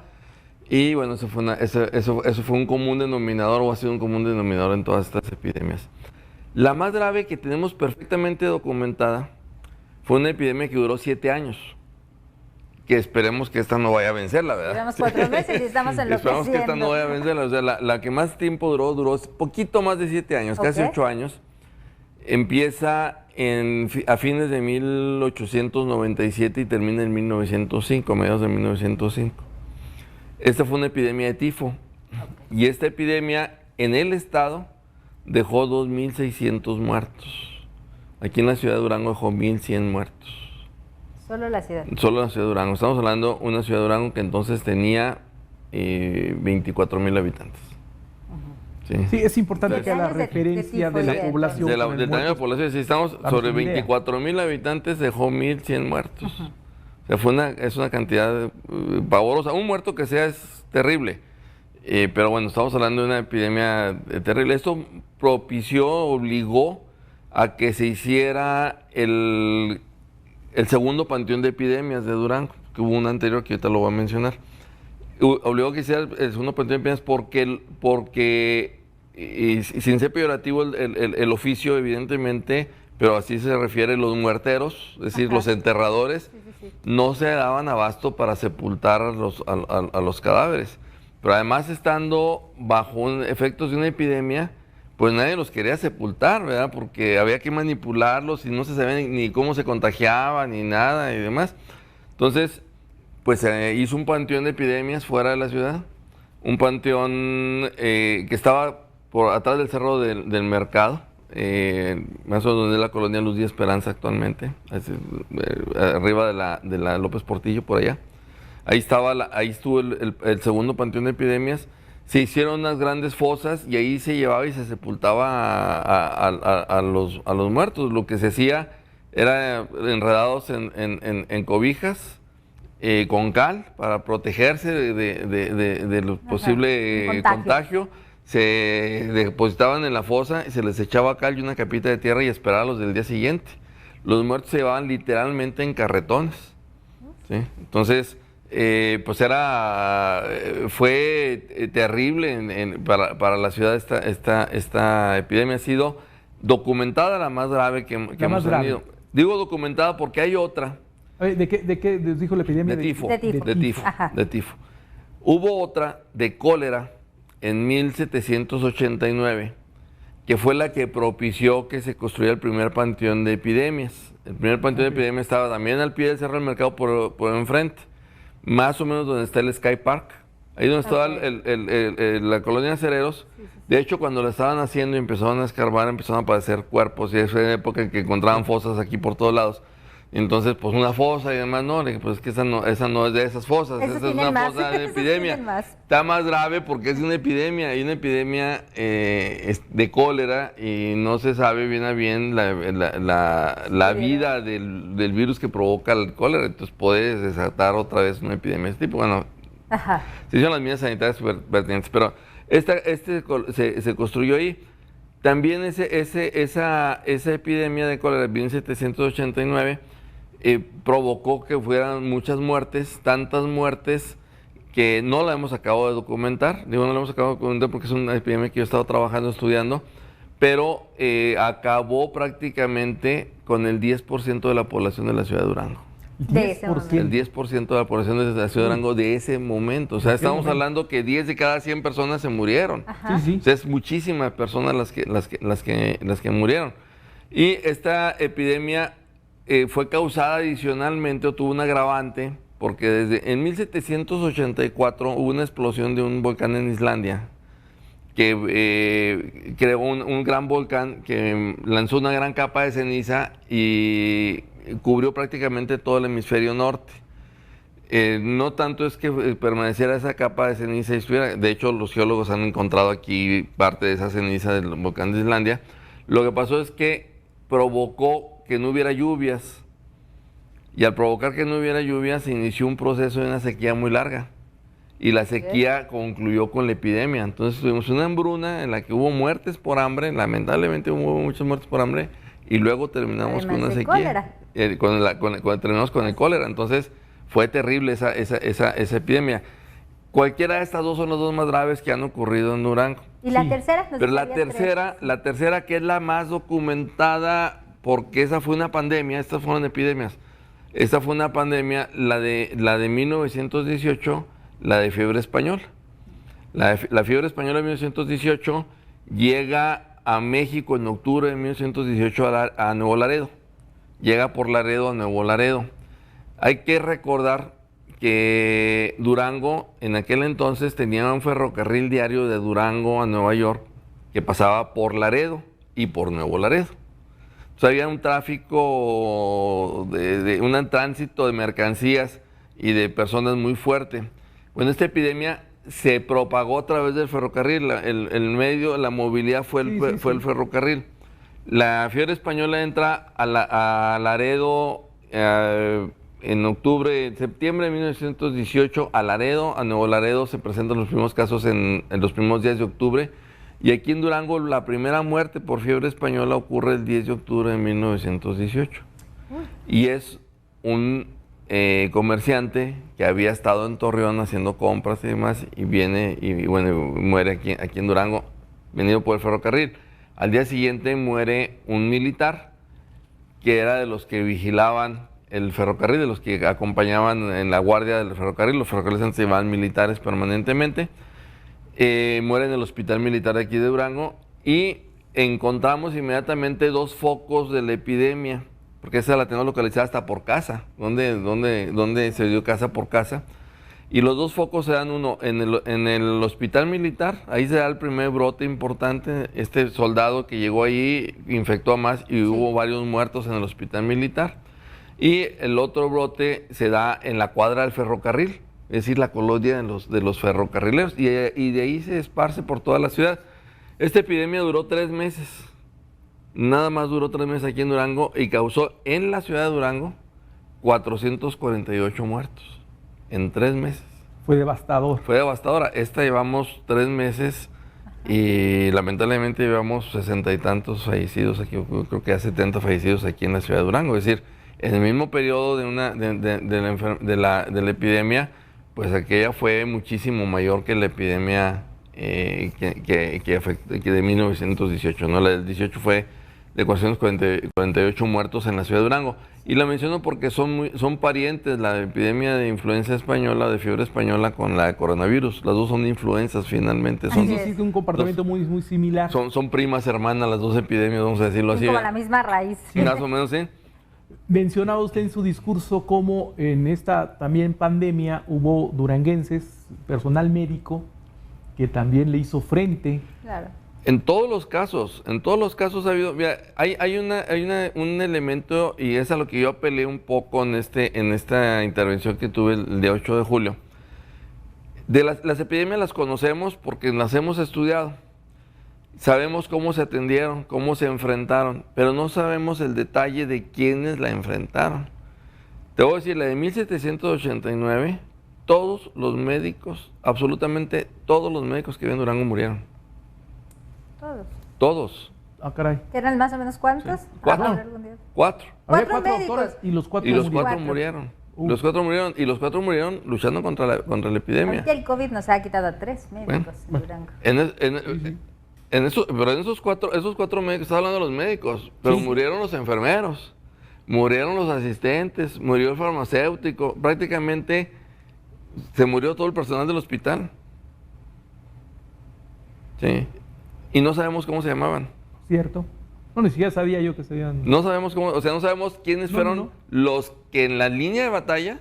Y bueno, eso fue un común denominador, o ha sido un común denominador en todas estas epidemias. La más grave que tenemos perfectamente documentada fue una epidemia que duró 7 años, que esperemos que esta no vaya a vencerla, ¿verdad? Llevamos 4 meses y estamos enloqueciendo. Esperamos que esta no vaya a vencerla. O sea, la que más tiempo duró poquito más de 7 años, casi 8 años. Empieza a fines de 1897 y termina en 1905, mediados de 1905. Esta fue una epidemia de tifo. Y esta epidemia en el estado dejó 2.600 muertos. Aquí en la ciudad de Durango dejó 1.100 muertos. Solo la ciudad. Solo la ciudad de Durango. Estamos hablando de una ciudad de Durango que entonces tenía 24,000 habitantes. Sí, es importante que la referencia de la población. Del tamaño de la población, si estamos sobre 24,000 habitantes, dejó 1.100 muertos. O sea, es una cantidad pavorosa. Un muerto que sea es terrible. Pero bueno, estamos hablando de una epidemia terrible. Esto obligó a que se hiciera el segundo panteón de epidemias de Durango, que hubo un anterior que ahorita lo voy a mencionar. Obligó a que hiciera el segundo panteón de epidemias porque sin ser peyorativo el oficio, evidentemente, pero así se refiere los muerteros, es decir, los enterradores, no se daban abasto para sepultar a los cadáveres. Pero además, estando bajo efectos de una epidemia, pues nadie los quería sepultar, ¿verdad? Porque había que manipularlos y no se sabía ni cómo se contagiaban ni nada y demás. Entonces, pues se hizo un panteón de epidemias fuera de la ciudad, un panteón que estaba por atrás del cerro del mercado, más o menos donde es la colonia Luz y Esperanza actualmente, arriba de la López Portillo, por allá. Ahí estuvo el segundo panteón de epidemias. Se hicieron unas grandes fosas y ahí se llevaba y se sepultaba a los muertos. Lo que se hacía era enredados en cobijas con cal para protegerse del posible contagio. Se depositaban en la fosa y se les echaba cal y una capita de tierra y esperaban los del día siguiente. Los muertos se llevaban literalmente en carretones, ¿sí? Entonces, pues fue terrible para la ciudad esta epidemia. Ha sido documentada, la más grave que hemos tenido. Digo documentada porque hay otra. ¿De qué dijo la epidemia? De tifo. Hubo otra de cólera en 1789, que fue la que propició que se construyera el primer panteón de epidemias. El primer panteón de epidemias estaba también al pie del Cerro del Mercado por enfrente, más o menos donde está el Sky Park, ahí donde estaba la colonia de acereros. De hecho, cuando lo estaban haciendo y empezaron a escarbar, empezaron a aparecer cuerpos, y fue en época en que encontraban fosas aquí por todos lados. Entonces, pues una fosa y demás, no, le dije, pues es que esa no es de esas fosas, esa es una fosa de epidemia. Está más grave porque es una epidemia, hay una epidemia de cólera y no se sabe bien a bien la vida del virus que provoca el cólera, entonces puede desatar otra vez una epidemia de este tipo. Bueno, se hicieron las medidas sanitarias pertinentes, pero se construyó ahí. También esa epidemia de cólera de 1789 provocó que fueran muchas muertes, tantas muertes que no la hemos acabado de documentar. Digo, no la hemos acabado de documentar porque es una epidemia que yo he estado trabajando, estudiando, pero acabó prácticamente con el 10% de la población de la ciudad de Durango. El 10% de la población de la ciudad de Durango de ese momento. O sea, estamos hablando que 10 de cada 100 personas se murieron. O sea, es muchísimas personas las que murieron. Y esta epidemia fue causada adicionalmente, o tuvo un agravante, porque en 1784 hubo una explosión de un volcán en Islandia que creó un gran volcán que lanzó una gran capa de ceniza y cubrió prácticamente todo el hemisferio norte. No tanto es que permaneciera esa capa de ceniza y estuviera, de hecho los geólogos han encontrado aquí parte de esa ceniza del volcán de Islandia. Lo que pasó es que provocó que no hubiera lluvias, y al provocar que no hubiera lluvias se inició un proceso de una sequía muy larga, y la sequía concluyó con la epidemia. Entonces tuvimos una hambruna en la que hubo muertes por hambre, lamentablemente hubo muchas muertes por hambre, y luego terminamos con una sequía. Terminamos con el cólera. Entonces fue terrible esa epidemia. Cualquiera de estas dos son las dos más graves que han ocurrido en Durango. ¿Y la tercera? Pero la tercera, que es la más documentada, porque esa fue una pandemia, estas fueron epidemias. Esta fue una pandemia, la de 1918, la de fiebre española. La fiebre española de 1918 llega a México en octubre de 1918 a Nuevo Laredo. Llega por Laredo a Nuevo Laredo. Hay que recordar que Durango en aquel entonces tenía un ferrocarril diario de Durango a Nueva York que pasaba por Laredo y por Nuevo Laredo. O sea, había un tráfico, un tránsito de mercancías y de personas muy fuerte. Bueno, esta epidemia se propagó a través del ferrocarril. El medio, la movilidad fue el ferrocarril. La fiebre española entra a Laredo en septiembre de 1918, a Laredo, a Nuevo Laredo se presentan los primeros casos en los primeros días de octubre, y aquí en Durango la primera muerte por fiebre española ocurre el 10 de octubre de 1918. Y es un comerciante que había estado en Torreón haciendo compras y demás, y viene y muere aquí en Durango, venido por el ferrocarril. Al día siguiente muere un militar que era de los que vigilaban el ferrocarril, de los que acompañaban en la guardia del ferrocarril. Los ferrocarriles antes llevaban militares permanentemente. Muere en el hospital militar de aquí de Durango, y encontramos inmediatamente dos focos de la epidemia, porque esa la tenemos localizada hasta por casa, donde se dio casa por casa. Y los dos focos se dan, uno en el hospital militar, ahí se da el primer brote importante. Este soldado que llegó ahí infectó a más y hubo varios muertos en el hospital militar. Y el otro brote se da en la cuadra del ferrocarril, es decir, la colonia de los ferrocarrileros, y de ahí se esparce por toda la ciudad. Esta epidemia duró 3 meses, nada más duró 3 meses aquí en Durango, y causó en la ciudad de Durango 448 muertos en 3 meses. Fue devastador. Fue devastadora. Esta llevamos 3 meses y lamentablemente llevamos 60 y tantos fallecidos aquí, creo que ya 70 fallecidos aquí en la ciudad de Durango. Es decir, en el mismo periodo de la epidemia, pues aquella fue muchísimo mayor que la epidemia que de 1918, ¿no? La del 18 fue de 448 muertos en la ciudad de Durango. Y la menciono porque son parientes la epidemia de influenza española, de fiebre española, con la de coronavirus. Las dos son influencias finalmente. Son un comportamiento muy similar. Son primas hermanas las dos epidemias, vamos a decirlo así. Como la misma raíz. Sí, más o menos, sí. Mencionaba usted en su discurso cómo en esta también pandemia hubo duranguenses, personal médico, que también le hizo frente. Claro. En todos los casos ha habido, mira, hay un elemento, y es a lo que yo apelé un poco en esta intervención que tuve el día 8 de julio. De las epidemias las conocemos porque las hemos estudiado. Sabemos cómo se atendieron, cómo se enfrentaron, pero no sabemos el detalle de quiénes la enfrentaron. Te voy a decir, la de 1789, todos los médicos, absolutamente todos los médicos que viven en Durango murieron. Todos. Todos. Ah, caray. ¿Eran más o menos cuántos? Sí. 4. ¿Cuatro Había médicos? doctores y los cuatro murieron. Los 4 murieron, y los 4 murieron luchando contra la epidemia. Ahorita el COVID nos ha quitado a 3 médicos en Durango. Pero en esos cuatro médicos, estás hablando de los médicos, pero murieron los enfermeros, murieron los asistentes, murió el farmacéutico, prácticamente se murió todo el personal del hospital. Sí. Y no sabemos cómo se llamaban. Cierto. No, ni siquiera sabía yo que se habían... No sabemos cómo, o sea, no sabemos quiénes fueron los que en la línea de batalla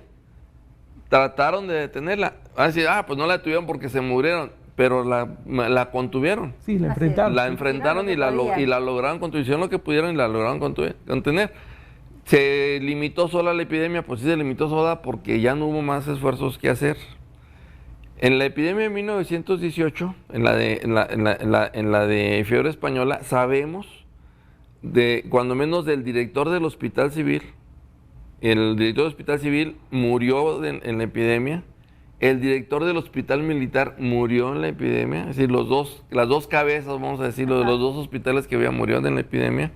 trataron de detenerla. Van a decir, pues no la detuvieron porque se murieron. pero la contuvieron. Sí, la enfrentaron. La enfrentaron y la lograron contener, hicieron lo que pudieron y la lograron contener. ¿Se limitó sola la epidemia? Pues sí, se limitó sola porque ya no hubo más esfuerzos que hacer. En la epidemia de 1918, en la de fiebre española, sabemos cuando menos del director del Hospital Civil. El director del Hospital Civil murió en la epidemia. El director del Hospital Militar murió en la epidemia. Es decir, las dos cabezas, vamos a decirlo, de los dos hospitales que había murieron en la epidemia.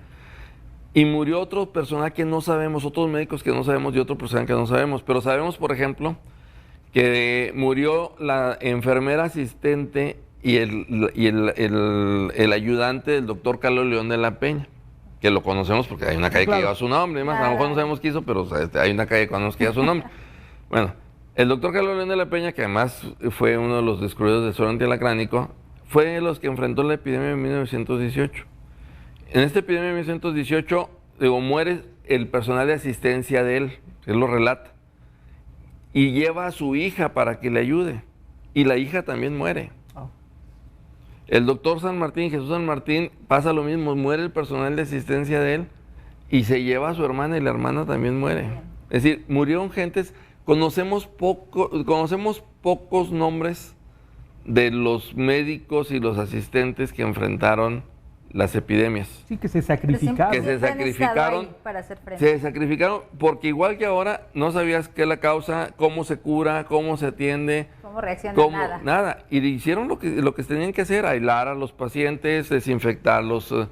Y murió otro personal que no sabemos, otros médicos que no sabemos y otro personal que no sabemos. Pero sabemos, por ejemplo, que murió la enfermera asistente y el ayudante del doctor Carlos León de la Peña, que lo conocemos porque hay una calle que lleva su nombre. Además, a lo mejor no sabemos qué hizo, pero hay una calle que conocemos que lleva su nombre. Bueno, el doctor Carlos León de la Peña, que además fue uno de los descubridores del suero antialacránico, fue los que enfrentó la epidemia de 1918. En esta epidemia de 1918, muere el personal de asistencia de él lo relata, y lleva a su hija para que le ayude, y la hija también muere. El doctor Jesús San Martín, pasa lo mismo, muere el personal de asistencia de él, y se lleva a su hermana, y la hermana también muere. Es decir, murieron gentes, conocemos pocos nombres de los médicos y los asistentes que enfrentaron las epidemias. Sí, que se sacrificaron. Que se sacrificaron. Para hacer frente. Se sacrificaron porque igual que ahora no sabías qué es la causa, cómo se cura, cómo se atiende. ¿Cómo reacciona? Nada. Y hicieron lo que tenían que hacer, aislar a los pacientes, desinfectar el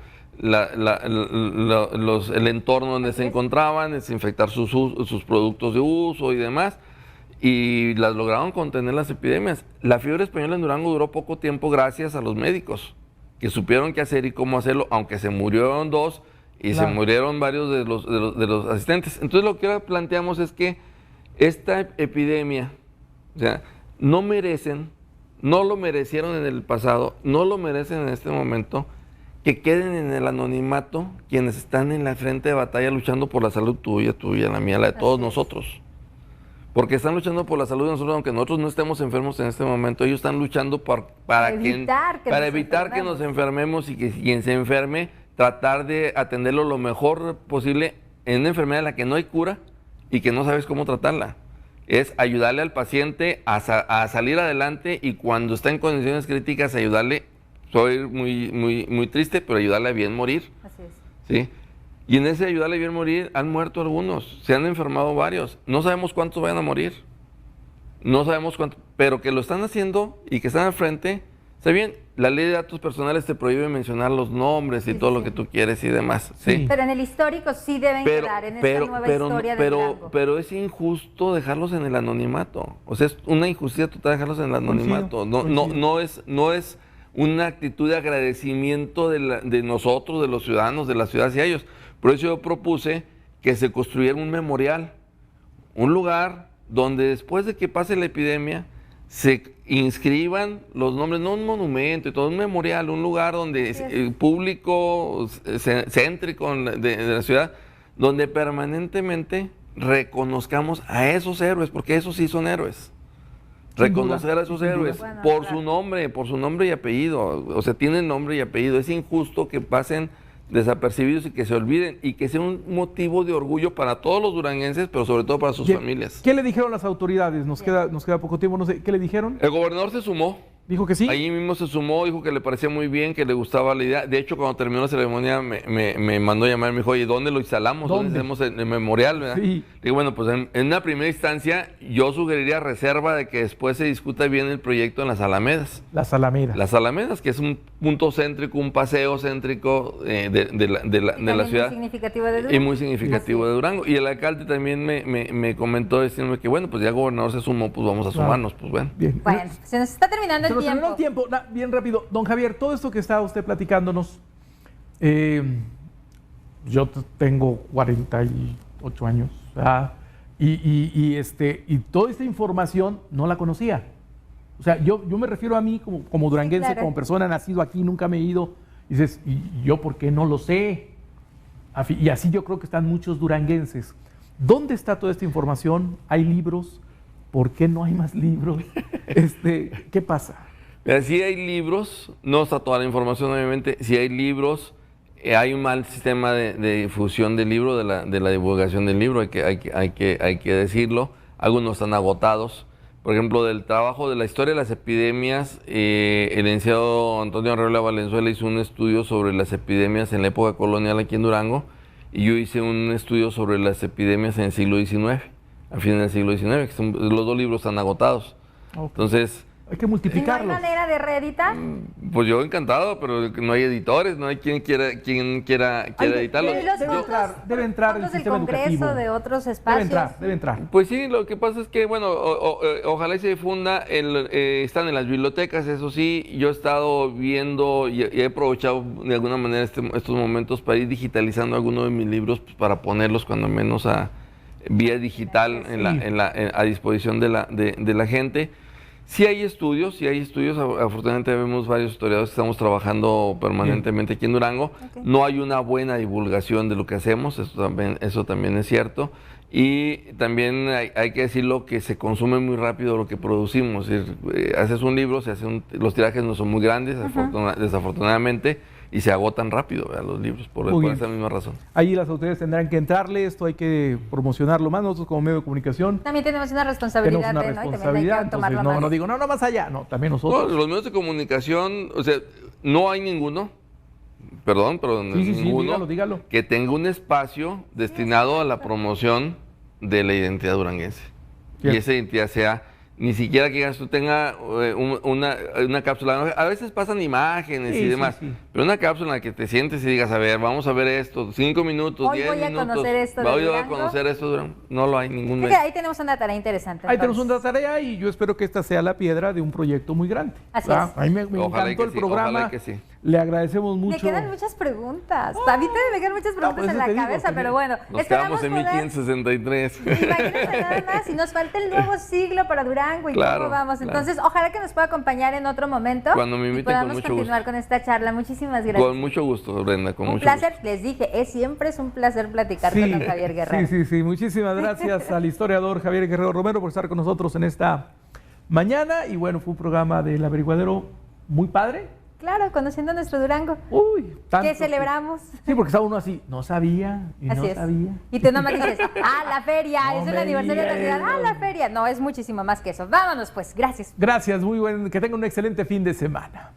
entorno donde se encontraban, desinfectar sus productos de uso y demás. Y las lograron contener las epidemias. La fiebre española en Durango duró poco tiempo gracias a los médicos, que supieron qué hacer y cómo hacerlo, aunque se murieron 2 y se murieron varios de los asistentes. Entonces lo que ahora planteamos es que esta epidemia, o sea, no lo merecieron en el pasado, no lo merecen en este momento, que queden en el anonimato quienes están en la frente de batalla luchando por la salud tuya, la mía, la de todos nosotros. Porque están luchando por la salud de nosotros, aunque nosotros no estemos enfermos en este momento. Ellos están luchando para evitar que nos enfermemos y que quien se enferme, tratar de atenderlo lo mejor posible en una enfermedad en la que no hay cura y que no sabes cómo tratarla. Es ayudarle al paciente a salir adelante, y cuando está en condiciones críticas ayudarle, soy muy triste, pero ayudarle a bien morir. Así es. ¿Sí? Y en ese ayudarle bien morir han muerto algunos, se han enfermado varios. No sabemos cuántos vayan a morir, no sabemos cuántos, pero que lo están haciendo y que están al frente. Está bien, la ley de datos personales te prohíbe mencionar los nombres y todo lo que tú quieres y demás. Sí. Pero en el histórico sí deben quedar en esta nueva historia de Durango. Pero es injusto dejarlos en el anonimato. O sea, es una injusticia total dejarlos en el anonimato. No es una actitud de agradecimiento de nosotros, de los ciudadanos, de la ciudad hacia ellos. Por eso yo propuse que se construyera un memorial, un lugar donde después de que pase la epidemia se inscriban los nombres, no un monumento y todo, un memorial, un lugar donde público, céntrico de la ciudad, donde permanentemente reconozcamos a esos héroes, porque esos sí son héroes. Reconocer a esos héroes por su nombre y apellido. O sea, tienen nombre y apellido. Es injusto que pasen desapercibidos y que se olviden, y que sea un motivo de orgullo para todos los duranguenses, pero sobre todo para sus familias. ¿Qué le dijeron las autoridades? Nos queda poco tiempo, no sé, ¿qué le dijeron? El gobernador se sumó. ¿Dijo que sí? Ahí mismo se sumó, dijo que le parecía muy bien, que le gustaba la idea. De hecho, cuando terminó la ceremonia me mandó a llamar, me dijo, oye, ¿dónde lo instalamos? ¿Dónde hacemos el memorial? ¿Verdad? Sí. Digo, bueno, pues en una primera instancia yo sugeriría reserva de que después se discuta bien el proyecto en las Alamedas. Las Alamedas. Las Alamedas, que es un punto céntrico, un paseo céntrico de la ciudad. Muy significativo de Durango. Y muy significativo de Durango. Y el alcalde también me comentó diciéndome que, bueno, pues ya el gobernador se sumó, pues vamos a sumarnos, pues bueno. Bien. Bueno, se nos está terminando el tiempo. Terminó el tiempo. Bien rápido. Don Javier, todo esto que está usted platicándonos, yo tengo 48 años, y toda esta información no la conocía. O sea, yo me refiero a mí como duranguense, sí, claro, como persona nacido aquí, nunca me he ido. Y dices, ¿y yo por qué no lo sé? Y así yo creo que están muchos duranguenses. ¿Dónde está toda esta información? ¿Hay libros? ¿Por qué no hay más libros? ¿Qué pasa? Sí hay libros, no está toda la información obviamente, sí hay libros, hay un mal sistema de difusión del libro, de la divulgación del libro, hay que decirlo, algunos están agotados. Por ejemplo, del trabajo de la historia de las epidemias, el licenciado Antonio Arreola Valenzuela hizo un estudio sobre las epidemias en la época colonial aquí en Durango, y yo hice un estudio sobre las epidemias en el siglo XIX, a fines del siglo XIX, que los dos libros están agotados. Okay. Entonces, hay que ¿Y no multiplicarlos. hay manera de reeditar? pues yo encantado, pero no hay editores, no hay quien quiera editarlo. ¿Y los Debe entrar el fondos del sistema Congreso, educativo. de otros Debe espacios? entrar. Pues sí, lo que pasa es que, bueno, ojalá y se difunda, están en las bibliotecas, eso sí, yo he estado viendo y he aprovechado de alguna manera estos momentos para ir digitalizando algunos de mis libros, pues, para ponerlos cuando menos a vía digital a disposición de la gente. Sí hay estudios, afortunadamente vemos varios historiadores que estamos trabajando permanentemente aquí en Durango. Okay. No hay una buena divulgación de lo que hacemos, eso también es cierto. Y también hay que decirlo que se consume muy rápido lo que producimos. Haces un libro, los tirajes no son muy grandes, desafortunadamente, y se agotan rápido, ¿verdad? Los libros, por esa misma razón. Ahí las autoridades tendrán que entrarle, esto hay que promocionarlo más, nosotros como medio de comunicación. También tenemos una responsabilidad, Tenemos una ¿no? Y responsabilidad, también hay que tomarlo entonces, más. no digo, no más allá, no, también nosotros. No, los medios de comunicación, o sea, no hay ninguno, perdón, pero ninguno dígalo. que tenga un espacio destinado a la promoción de la identidad duranguense. Bien. Y esa identidad sea, ni siquiera que tú tenga una cápsula. A veces pasan imágenes y demás, pero una cápsula en la que te sientes y digas, a ver, vamos a ver esto, 5 minutos, Hoy 10 voy a minutos. conocer esto de Hoy voy a Durango. conocer esto de Durango. No lo hay ningún Así que ahí tenemos una tarea interesante. Ahí tenemos entonces. una tarea y yo espero que esta sea la piedra de un proyecto muy grande. Así ¿verdad? es. A mí me Ojalá encantó que el sí, programa. ojalá que sí. Le agradecemos mucho. Me quedan muchas preguntas. A mí también me quedan muchas preguntas pues en eso la te digo, cabeza, pero bueno. Nos esperamos quedamos en poder- 1563. Imagínense nada más, si nos falta el nuevo siglo para Durango y Claro, cómo vamos. claro. Entonces, ojalá que nos pueda acompañar en otro momento. Cuando me inviten, y podamos con mucho continuar gusto. con esta charla. Muchísimas gracias. Con mucho gusto, Brenda, con Un mucho placer, gusto. les dije, siempre es un placer platicar con don Javier Guerrero. Sí. Muchísimas gracias al historiador Javier Guerrero Romero por estar con nosotros en esta mañana. Y bueno, fue un programa del Averiguadero muy padre. Claro, conociendo nuestro Durango. Uy, tanto Que celebramos. Sí, porque estaba uno así, no sabía, y Así no es. sabía. Y tú nomás dices, la feria, No es el me aniversario de la digas ciudad. eso. La feria. No, es muchísimo más que eso. Vámonos pues, gracias. Gracias, muy buen, que tengan un excelente fin de semana.